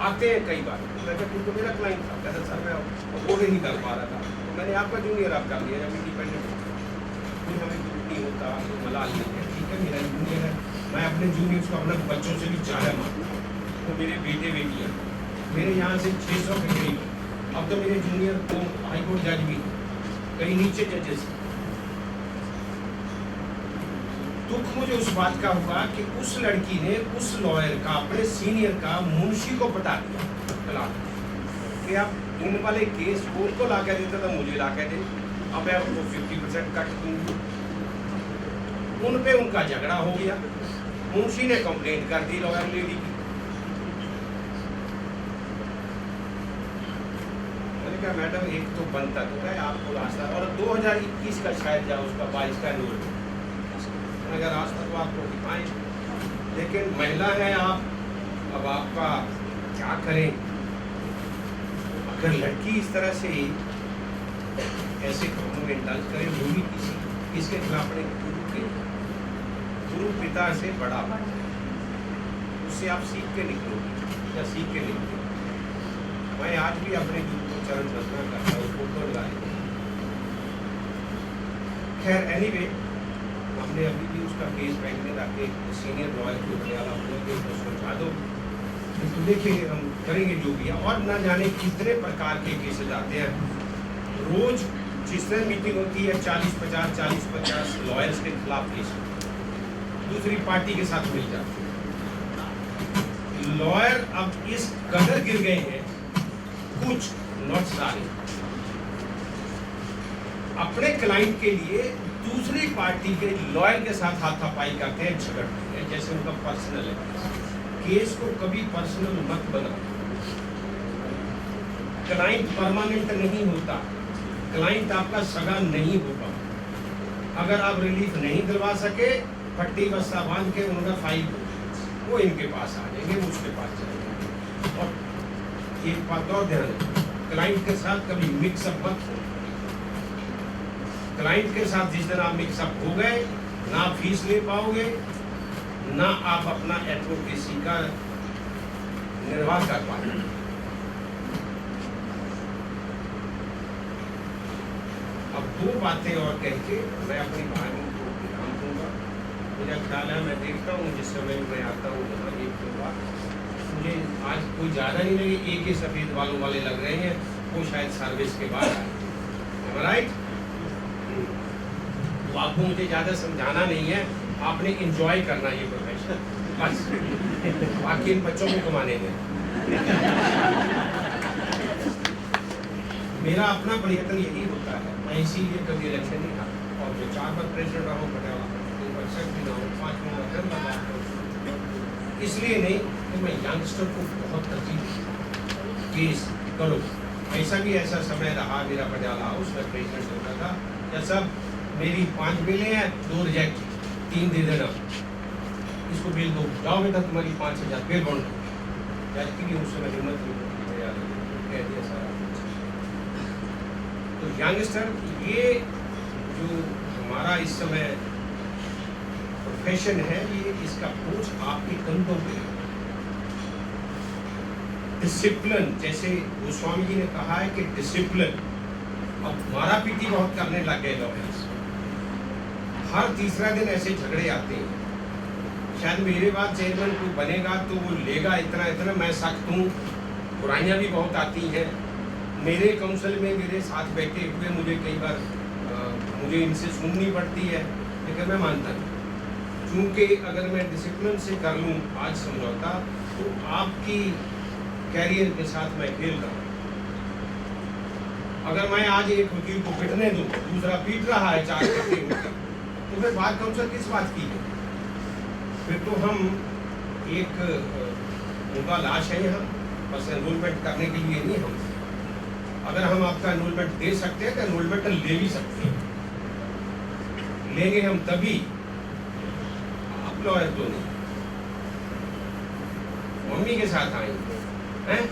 आते हैं कई बार। मैं कहता तो मेरा क्लाइंट था, कहता सर मैं अफोर्ड नहीं कर पा रहा था, तो मैंने आपका जूनियर आप कर लिया, जब इंडिपेंडेंट कोई हमें कुछ नहीं होता, तो मलाल नहीं है, ठीक है मेरा जूनियर है। मैं अपने जूनियर्स को अपने बच्चों से भी ज़्यादा मानता हूँ, तो मेरे बेटे बेटियाँ मेरे यहाँ से 600 के करीब। अब तो मेरे जूनियर को हाई कोर्ट जज भी, कई नीचे जजेस। दुख मुझे उस बात का हुआ कि उस लड़की ने उस लॉयर का, अपने सीनियर का मुंशी को बता दिया तलाक कि आप इन वाले केस उनको ला के देता था, मुझे ला के दे, अब मैं उनको 50% कट दूंगी। उन पे उनका झगड़ा हो गया, मुंशी ने कंप्लेंट कर दी लॉयर लेडी की। मैडम एक तो बनता तो है आपको रास्ता, और 2021 का शायद या उसका 22 का एनुअल, अगर रास्ता तो आपको दिखाएं, लेकिन महिला है आप, अब आपका क्या करें। अगर लड़की इस तरह से ऐसे कामों में इंडल्ज करे, वो भी किसके खिलाफ अपने गुरु पिता से बड़ा, उससे आप सीख के निकलोगे या सीख के निकलोगे। मैं आज भी अपने गुरु को चरण वंदना करता हूँ, फोटो लगाए। खैर एनीवे, हमने अभी भी उसका केस बैंक में रखे, सीनियर लॉयर को पटियाला के समझा दो, तो देखिए हम करेंगे जो भी है। और ना जाने कितने प्रकार के केसेस आते हैं रोज, जिस तरह मीटिंग होती है 40-50 लॉयर्स के खिलाफ केस दूसरी पार्टी के साथ मिल जाते हैं। लॉयर अब इस कदर गिर गए हैं, कुछ नॉट सारे, अपने क्लाइंट के लिए दूसरी पार्टी के लॉयर के साथ हाथापाई करते हैं, झगड़ते हैं, जैसे उनका पर्सनल है। केस को कभी पर्सनल मत बनाओ। क्लाइंट परमानेंट नहीं होता, क्लाइंट आपका सगा नहीं होगा। अगर आप रिलीफ नहीं दिलवा सके, पट्टी बस्ता बांध के उनका फाइल वो इनके पास आ जाएंगे, वो उसके पास जाएंगे। और एक बात और ध्यान रखें, क्लाइंट के साथ कभी मिक्सअप मत हो। क्लाइंट के साथ जिस दिन आप मिक्सअप हो गए, ना फीस ले पाओगे, ना आप अपना एडवोकेसी का निर्वाह कर पाएंगे। अब दो बातें और कह के मैं अपनी भाइयों को विराम दूंगा। मेरा ख्याल है, मैं देखता हूँ जिस समय मैं आता हूँ जहाँ एक दो बार मुझे आज कोई ज़्यादा नहीं लगे, एक ही सफ़ेद बालों वाले लग रहे हैं, वो शायद सर्विस के बाद आए। राइट, तो आपको मुझे ज़्यादा समझाना नहीं है, आपने इंजॉय करना ये प्रोफेशन, बस बाकी इन बच्चों को कमाने दें। मेरा अपना प्रयत्न यही होता है, मैं इसीलिए कभी इलेक्शन नहीं खाता, और जो 4 बार प्रेसिडेंट रहा हूँ पटियाला, 2% भी ना हो, 5 में नवंबर, इसलिए नहीं कि मैं यंगस्टर को बहुत तरजीह केस करो। ऐसा भी ऐसा समय रहा मेरा पटियाला हाउस में प्रेसिडेंट होता था, या सब मेरी 5 बिलें हैं, 2 रिजेक्ट, 3 दे देना, इसको बिल दो, जाओ बेटा तुम्हारी 5,000 फिर बॉन्ड, जज की भी उस समय हिम्मत नहीं कह दिया सारा। तो यंगस्टर, ये जो हमारा इस समय प्रोफेशन है, ये इसका बोझ आपके कंधों पे। डिसिप्लिन, जैसे गोस्वामी जी ने कहा है कि डिसिप्लिन अब मारा पीटी बहुत करने लग गए लॉयर्स। हर तीसरा दिन ऐसे झगड़े आते हैं। शायद मेरे बाद चेयरमैन कोई बनेगा तो वो लेगा इतना इतना, मैं सख्त हूँ, बुराइयाँ भी बहुत आती हैं। मेरे काउंसिल में मेरे साथ बैठे हुए मुझे कई बार मुझे इनसे सुननी पड़ती है, लेकिन मैं मानता नहीं, क्योंकि अगर मैं डिसिप्लिन से कर लूँ आज समझौता तो आपकी कैरियर के साथ मैं खेल रहा हूँ। अगर मैं आज एक वकील को पिटने दूँ, दूसरा पीट रहा है चार करते हुए, तो फिर बात काउंसिल किस बात की है? फिर तो हम एक उनका लाश है यहाँ, बस एनरोलमेंट करने के लिए नहीं। हम अगर हम आपका एनरोलमेंट दे सकते हैं तो एनरोलमेंट ले भी सकते हैं, लेंगे हम तभी, आप लॉयर तो नहीं, मम्मी के साथ आएंगे हैं?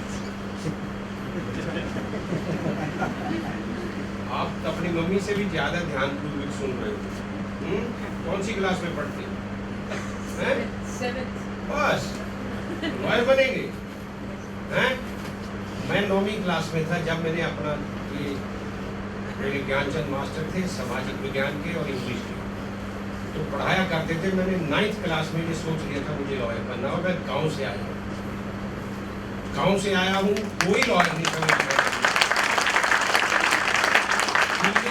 आप तो अपनी मम्मी से भी ज्यादा ध्यानपूर्वक सुन रहे हो। कौन सी क्लास में पढ़ते हैं? बस लॉयर बनेंगे हैं? मैं 9वीं क्लास में था जब मैंने अपना ये, मेरे ज्ञानचंद मास्टर थे सामाजिक विज्ञान के और इंग्लिश के, तो पढ़ाया करते थे। मैंने 9th क्लास में ये सोच लिया था मुझे लॉयर बनना, और मैं गांव से आया हूँ, कोई लॉयर नहीं समझ में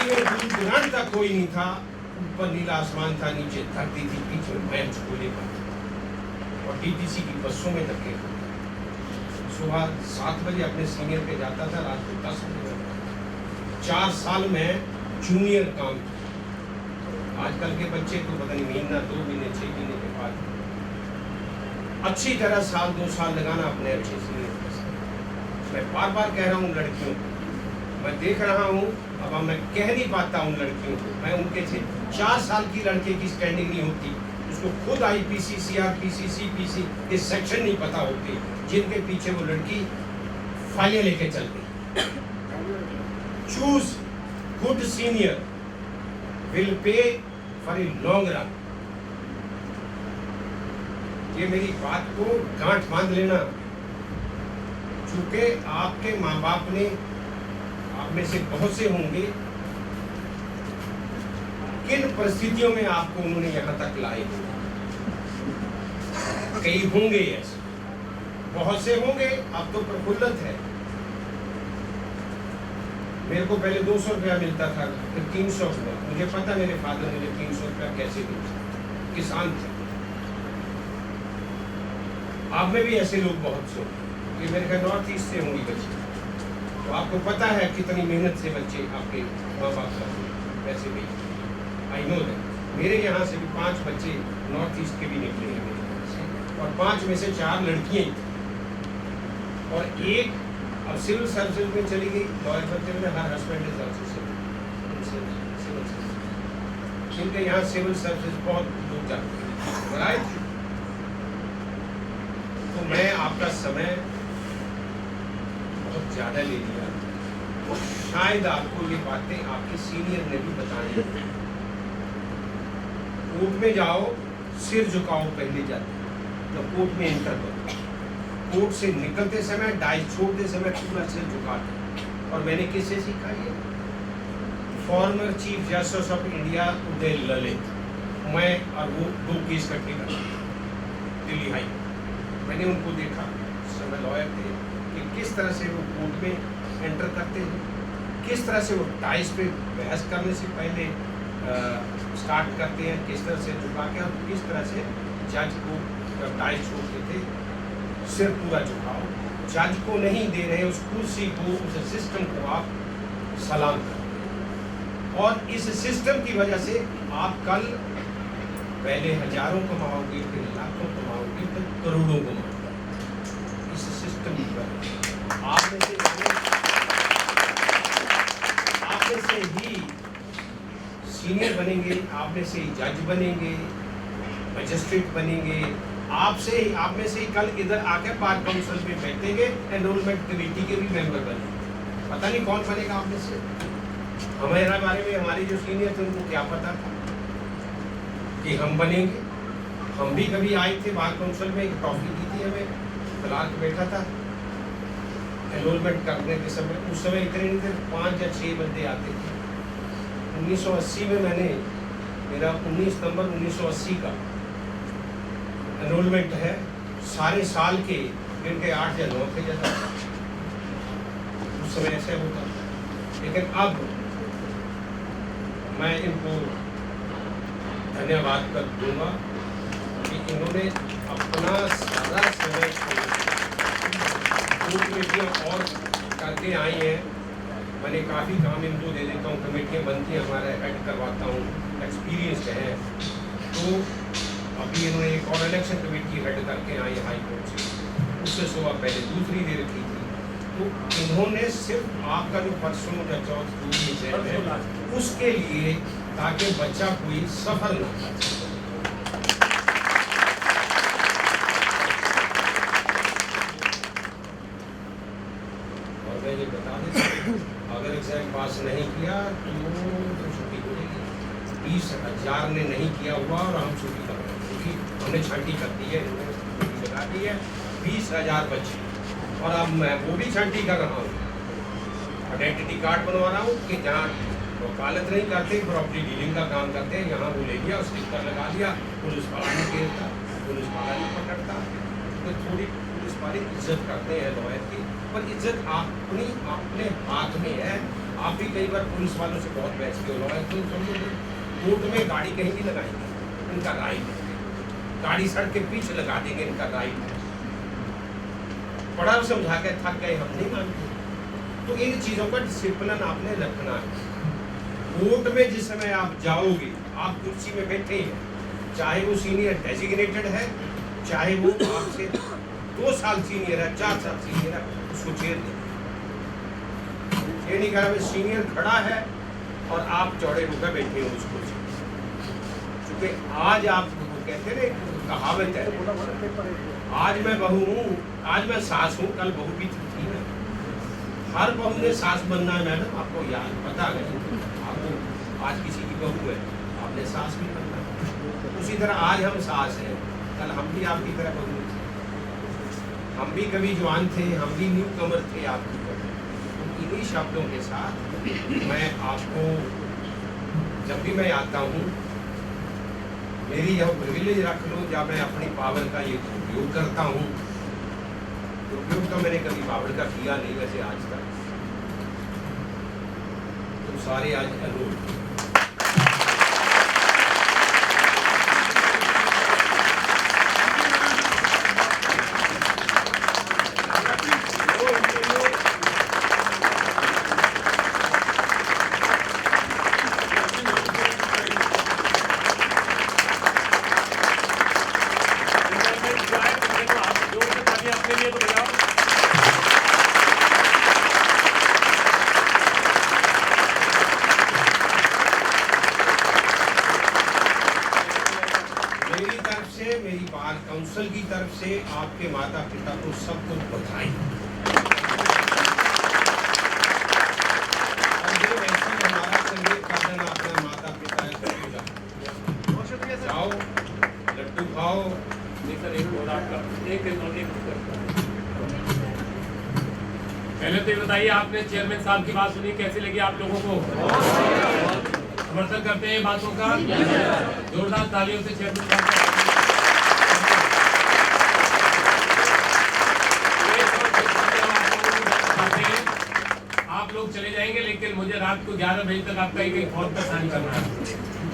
दूर दुरान तक कोई नहीं था। ऊपर नीला आसमान था, नीचे धरती थी, पीछे मैं झोले पर और टीटीसी की बसों में धक्के। सुबह 7 बजे अपने सीनियर पे जाता था, रात को 10 बजे। 4 साल में जूनियर काम किया। आजकल के बच्चे तो पता नहीं महीना 2 महीने 6 महीने के बाद अच्छी तरह साल 2 साल लगाना अपने अच्छे सीनियर के साथ। मैं बार बार कह रहा हूँ लड़कियों को, मैं देख रहा हूँ, अब मैं कह नहीं पाता हूँ लड़कियों को, मैं उनके से 4 साल की लड़के की स्टैंडिंग नहीं होती, उसको खुद आईपीसी, सीआरपीसी, सीपीसी के सेक्शन नहीं पता होते, जिनके पीछे वो लड़की फाइलें लेके चल गई। Choose good senior will pay for a long run. ये मेरी बात को गांठ बांध लेना, चूंकि आपके माँ बाप ने, आप में से बहुत से होंगे, किन परिस्थितियों में आपको उन्होंने यहाँ तक लाए, कई होंगे ऐसे, बहुत से होंगे। अब तो प्रफुल्लित है। मेरे को पहले 200 रुपया मिलता था, फिर 300 हुआ। मुझे पता मेरे फादर ने 300 रुपया कैसे दिया, किसान थे। आप में भी ऐसे लोग बहुत से होंगे, ये मेरे ख्याल नॉर्थ ईस्ट से होंगी बच्चे, तो आपको पता है कितनी मेहनत से बच्चे आपके माँ बाप का पैसे भी। I know that. मेरे यहाँ से भी 5 बच्चे नॉर्थ ईस्ट के भी निकले हैं मेरे यहाँ से, और 5 में से 4 लड़कियाँ ही थी, और एक अब सिविल सर्विसेज में चली गई, लॉयर बनते हुए। Her husband is also civil service. इनके यहाँ सिविल सर्विसेज बहुत लोग जाते हैं, राइट? तो मैं आपका समय बहुत ज़्यादा ले लिया, और शायद आपको ये बातें आपके सीनियर ने भी बताई। कोर्ट में जाओ, सिर झुकाओ पहले जाते, तो कोर्ट में एंटर करो। कोर्ट से निकलते समय, डाइस छोड़ते समय पूरा सिर झुकाते। और मैंने किससे सीखा ये? Former chief justice of India Uday Lalit, मैं और वो 2 केस इकट्ठे करते दिल्ली हाई। मैंने उनको देखा, उस समय लॉयर थे, कि किस तरह से वो कोर्ट में एंटर करते हैं, किस तरह से वो डाइस पे बहस करने से पहले स्टार्ट करते हैं, किस तरह से झुका के, और किस तरह से जज को डाइस छोड़ते थे, सिर पूरा झुकाओ। जज को नहीं दे रहे, उस कुर्सी को, उस सिस्टम को आप सलाम करो। और इस सिस्टम की वजह से आप कल पहले हजारों कमाओगे, फिर लाखों कमाओगे, फिर करोड़ों कमाओगे। इस सिस्टम की वजह आप में से ही सीनियर बनेंगे, आप में से ही जज बनेंगे, मजिस्ट्रेट बनेंगे, आप में से ही कल इधर आके बार काउंसिल में बैठेंगे, एनरोलमेंट कमेटी के भी मेंबर बनेंगे। पता नहीं कौन बनेगा आप में से। हमारे बारे में हमारे जो सीनियर थे उनको क्या पता था कि हम बनेंगे। हम भी कभी आए थे बार काउंसिल में, एक ट्रॉफी दी थी हमें, क्लार्क बैठा था, एनरोलमेंट करने के समय, उस समय इतने नहीं थे, 5 या 6 बंदे आते थे। 1980 में मैंने, मेरा 19 नवंबर 1980 का एनरोलमेंट है। सारे साल के इनके 8 या 9 थे ज़्यादा, उस समय ऐसे होता था। लेकिन अब मैं इनको धन्यवाद कर दूंगा कि इन्होंने अपना सारा समय कमेटियाँ और करके आई हैं। मैंने काफ़ी काम इनको दे देता हूँ, कमेटियाँ बनती हैं, हमारा हेड करवाता हूँ, एक्सपीरियंस है। तो अभी इन्होंने एक और इलेक्शन कमेटी हेड करके आई हाई कोर्ट से, उससे 100 पहले दूसरी दे रखी थी। तो इन्होंने सिर्फ आपका जो परसों या चौथ है उसके लिए, ताकि बच्चा कोई सफल ना हो। और मैं ये बता देता हूँ, अगर एग्जाम पास नहीं किया तो छुट्टी होगी। 20,000 ने नहीं किया हुआ और हम छुट्टी कर रहे हैं, क्योंकि हमने छांटी कर दी है, छुट्टी लगा दी है। 20,000 बच्चे, और अब मैं वो भी छांटी कर रहा हूँ, आइडेंटिटी कार्ड बनवा रहा हूँ कि जहाँ वकालत नहीं करते, प्रॉपर्टी डीलिंग का काम करते हैं, यहाँ वो ले लिया, स्टिकर लगा दिया, पुलिस वाला नहीं घेरता, पुलिस वाला नहीं पकड़ता। तो थोड़ी पुलिस वाले इज्जत करते हैं लॉयर की, पर इज्जत अपने हाथ में है। आप भी कई बार पुलिस वालों से बहुत बहस के, लॉयर तो समझो कोर्ट में गाड़ी कहीं भी लगाएंगे, इनका राइट है। गाड़ी सड़क के पीछे लगा देंगे, इनका राइट है। बड़ा समझा के थक गए, हम नहीं मानते। तो इन चीज़ों का डिसिप्लिन आपने रखना है। कोर्ट में जिस समय आप जाओगे, आप कुर्सी में बैठे हैं, चाहे वो सीनियर डेजिग्नेटेड है, चाहे वो आपसे 2 साल सीनियर है, 4 साल सीनियर है, उसको चेयर दें। ये नहीं कहा भाई सीनियर खड़ा है और आप चौड़े होकर बैठे हो उसको। क्योंकि आज आप कहते हैं ना, कहावत है, आज मैं बहू हूँ, आज मैं सास हूँ, कल बहू भी थी ना। हर बहू ने सास बनना है मैडम, आपको याद पता है। आपको आज किसी की बहू है, आपने सास भी बनना है। उसी तरह आज हम सास हैं, कल हम भी आपकी तरह बहू थे, हम भी कभी जवान थे, हम भी न्यू कमर थे आपकी तरह। तो इन्हीं शब्दों के साथ मैं आपको, जब भी मैं आता हूँ, मेरी यह प्रिविलेज रख लो, जब मैं अपनी पावर का ये उपयोग करता हूँ। उपयोग तो मैंने कभी पावर का किया नहीं वैसे आज तक। तो सारे आज अनुरोध, मेरी बार काउंसिल की तरफ से आपके माता पिता को सबको बधाई। और ये वैसे हमारा संगीत का दिन, अपना माता पिता है, जाओ लड्डू खाओ। पहले तो ये बताइए, आपने चेयरमैन साहब की बात सुनी, कैसी लगी आप लोगों को? समर्थन करते हैं बातों का? जोरदार तालियों से चेयरमैन साहब का। आप लोग चले जाएंगे, लेकिन मुझे रात को 11 बजे तक आपका एक फॉर्म का साइन करना है।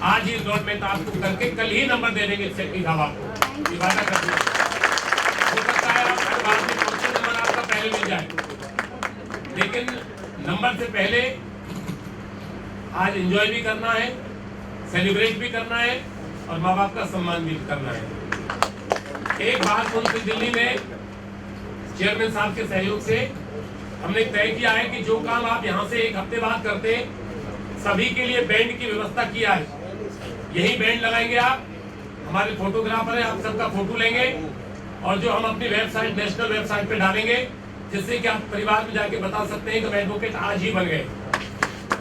आज ही एनरोलमेंट आपको करके कल ही नंबर दे देंगे सेक्रेटरी साहब आपको, ये वादा कर दिया। हो सकता है आपको बाद में कौन से नंबर आपका पहले मिल जाए, लेकिन नंबर से पहले आज एंजॉय भी करना है, सेलिब्रेट भी करना है और माँ बाप का सम्मान भी करना है। एक बात उनसे दिल्ली में चेयरमैन साहब के सहयोग से हमने तय किया है कि जो काम आप यहाँ से 1 हफ्ते बाद करते हैं, सभी के लिए बैंड की व्यवस्था किया है। यही बैंड लगाएंगे आप, हमारे फोटोग्राफर है, आप सबका फोटो लेंगे और जो हम अपनी वेबसाइट, नेशनल वेबसाइट पे डालेंगे, जिससे कि आप परिवार में जाके बता सकते हैं कि एडवोकेट आज ही बन गए।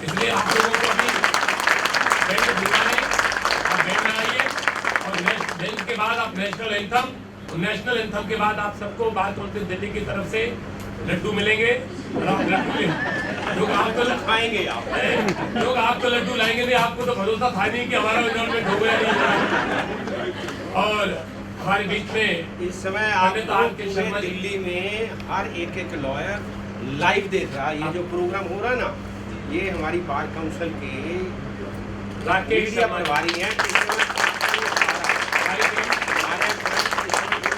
इसलिए आप लोगों को अभी बैंड दिखाएं, आप बैंड लगाइए और बैंड के बाद आप नेशनल एंथम के बाद आप सबको बात काउंसिल दिल्ली की तरफ से लड्डू मिलेंगे और आप लड्डू लोग आपको खाएंगे आप। लोग आपको लड्डू लाएंगे नहीं, आपको तो भरोसा था नहीं कि हमारा एनरोलमेंट हो गया नहीं। और हमारे बीच में इस समय आपको पूरे दिल्ली में हर एक लॉयर लाइव देख रहा है। ये जो प्रोग्राम हो रहा है ना, ये हमारी बार काउंसिल के राकेश मीडिया प्रभारी हैं।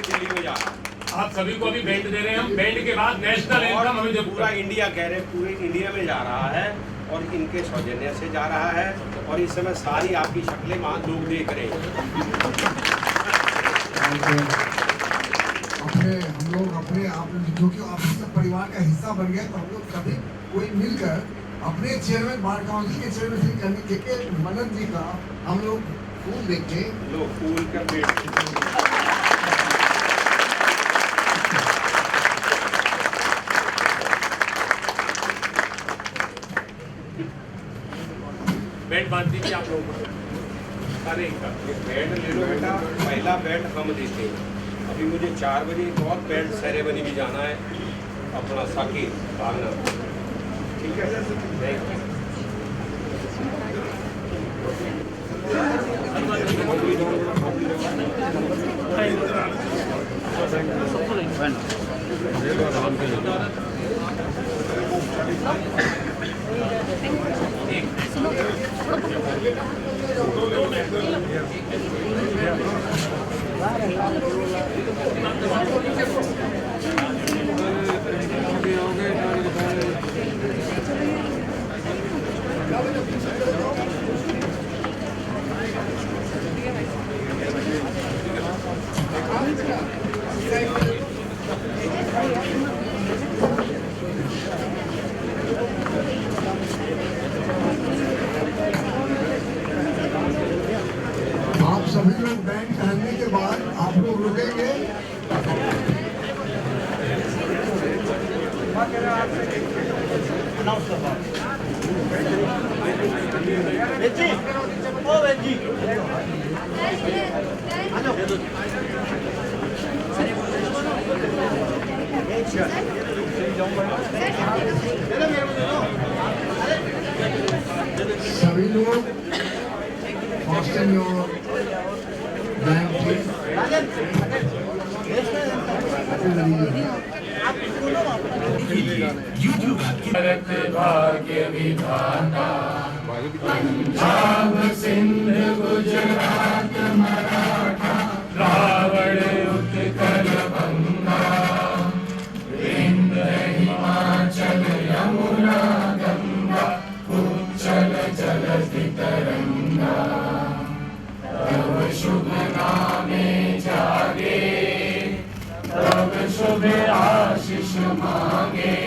दिल्ली में जा रहा है। आप सभी को अभी बैंड दे रहे हैं हम। बैंड के बाद नेशनल एंथम हमें जब पूरा इंडिया कह रहे हैं, पूरे इंडिया में जा रहा है और इनके सौजन्य से जा रहा है। और इस समय सारी आपकी शक्लें वहाँ लोग देख रहे हैं। हम लोग अपने आप जो कि ऑफिस परिवार का हिस्सा बन गया, तो हम लोग सभी कोई मिलकर अपने चेयरमैन बार काउंसिल के चेयरमैन श्री करनी के मनन जी का हम लोग फूल देखे लोग फूल कर बैठ बैंड बांध दीजिए आप लोगों को। अरे बैट ले लो बेटा, पहला बैट हम देते हैं। अभी मुझे 4 बजे एक और बैट सेरेमनी भी जाना है, अपना साकिब भागना। ठीक है सर, आप सभी लोग बैंड पहनने के बाद आप लोग रुकेंगे। सभी लोग fasten your bag please. Bharat भाग्य विधाता, पंजाब सिंध गुजरात मराठा, रावण उत्कल बंगा, विंध्य हिमाचल यमुना गंगा, उच्चल जलधि तरंगा, तब शुभ नामे जागे, तब शुभ आशीष मांगे,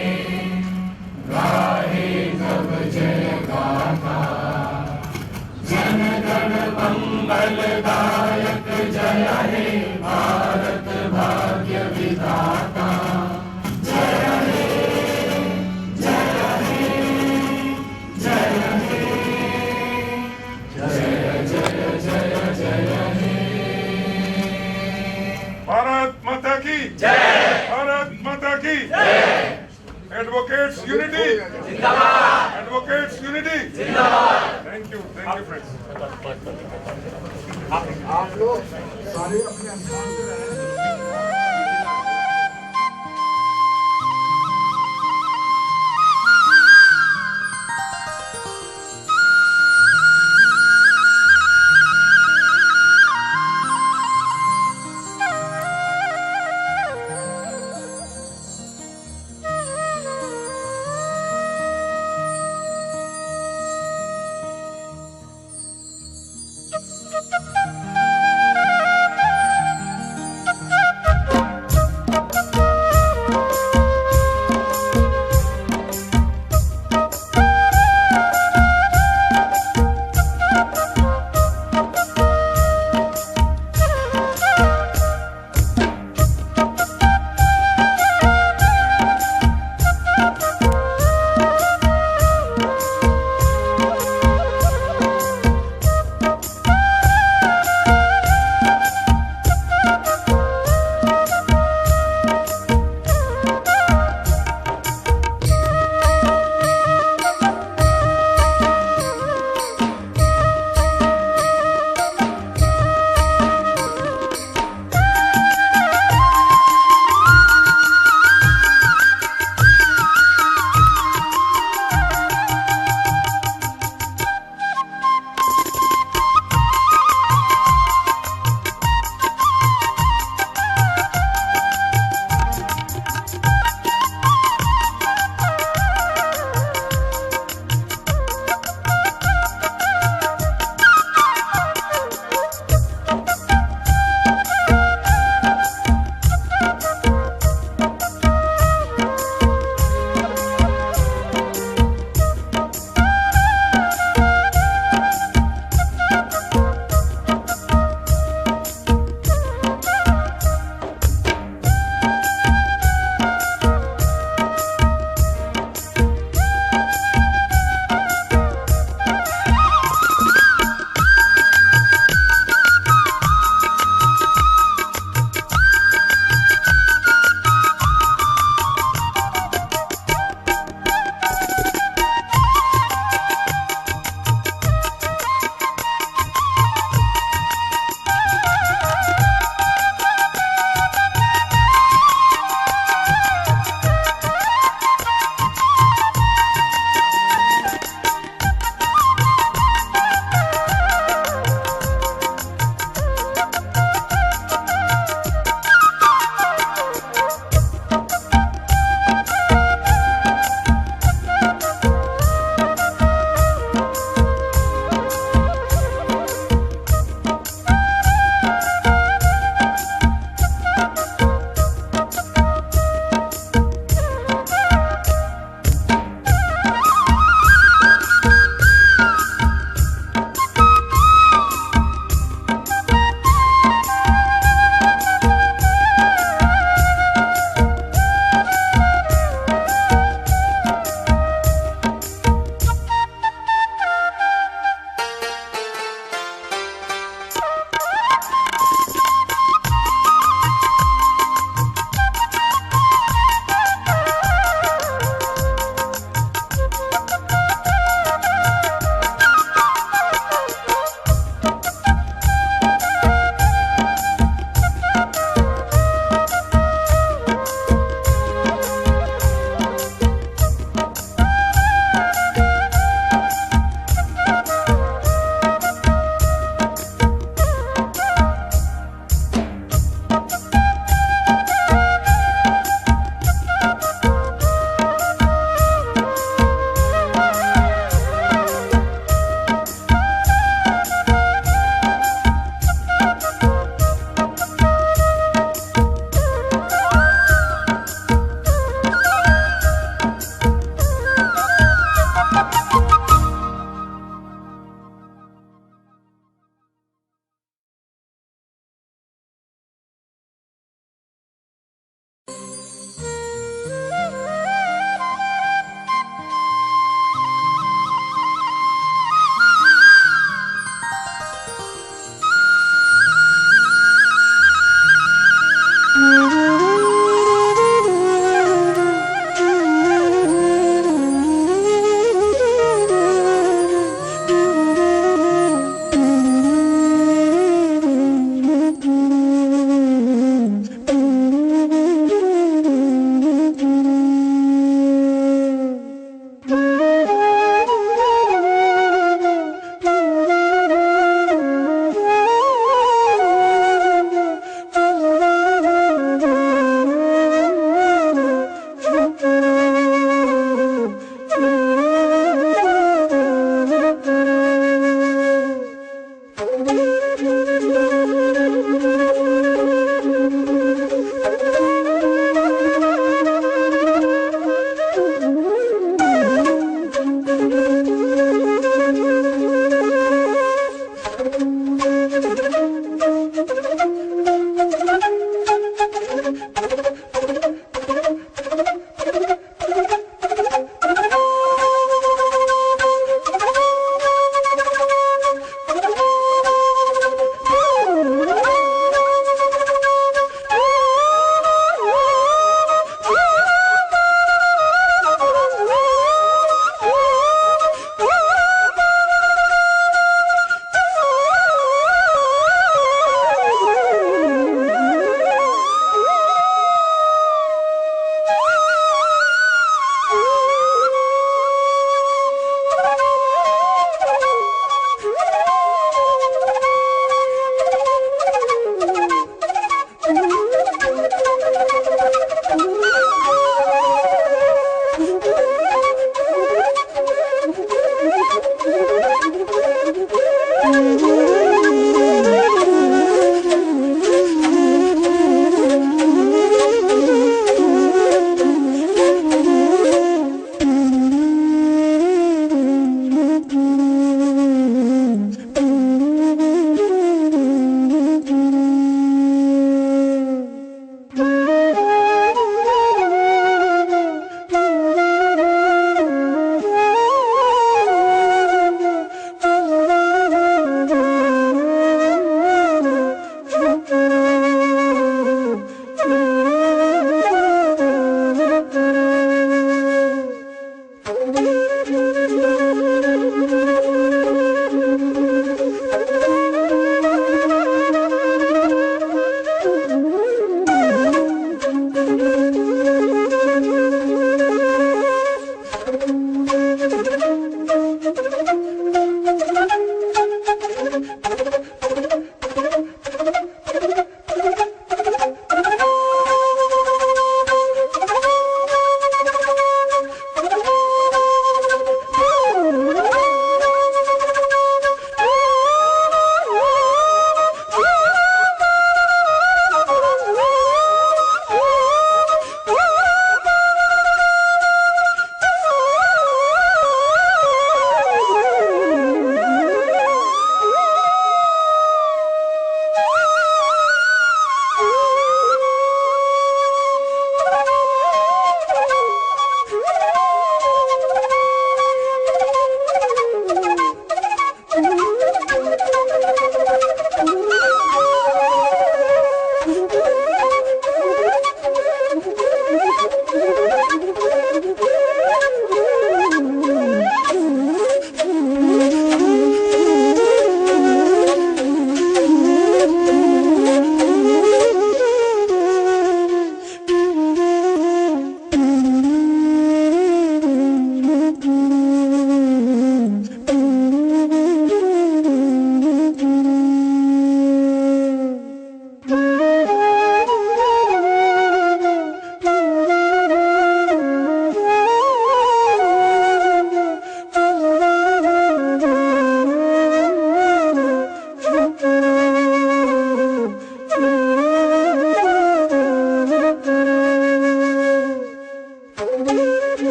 गाहे तब जय गाथा, जन गण मंगल दायक जय हे भारत भाग्य विधाता, जय हे जय हे जय हे जय जय जय जय हे। भारत माता की जय, भारत माता की जय। एडवोकेट्स यूनिटी जिंदाबाद, एडवोकेट्स यूनिटी जिंदाबाद। Thank you friends. आप लोग सारे अपने स्थान पे रहें।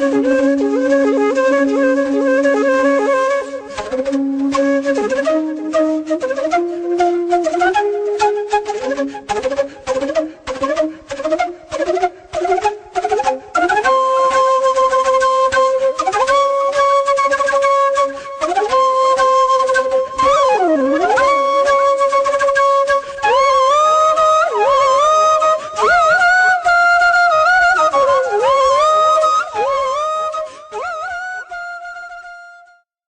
Thank you.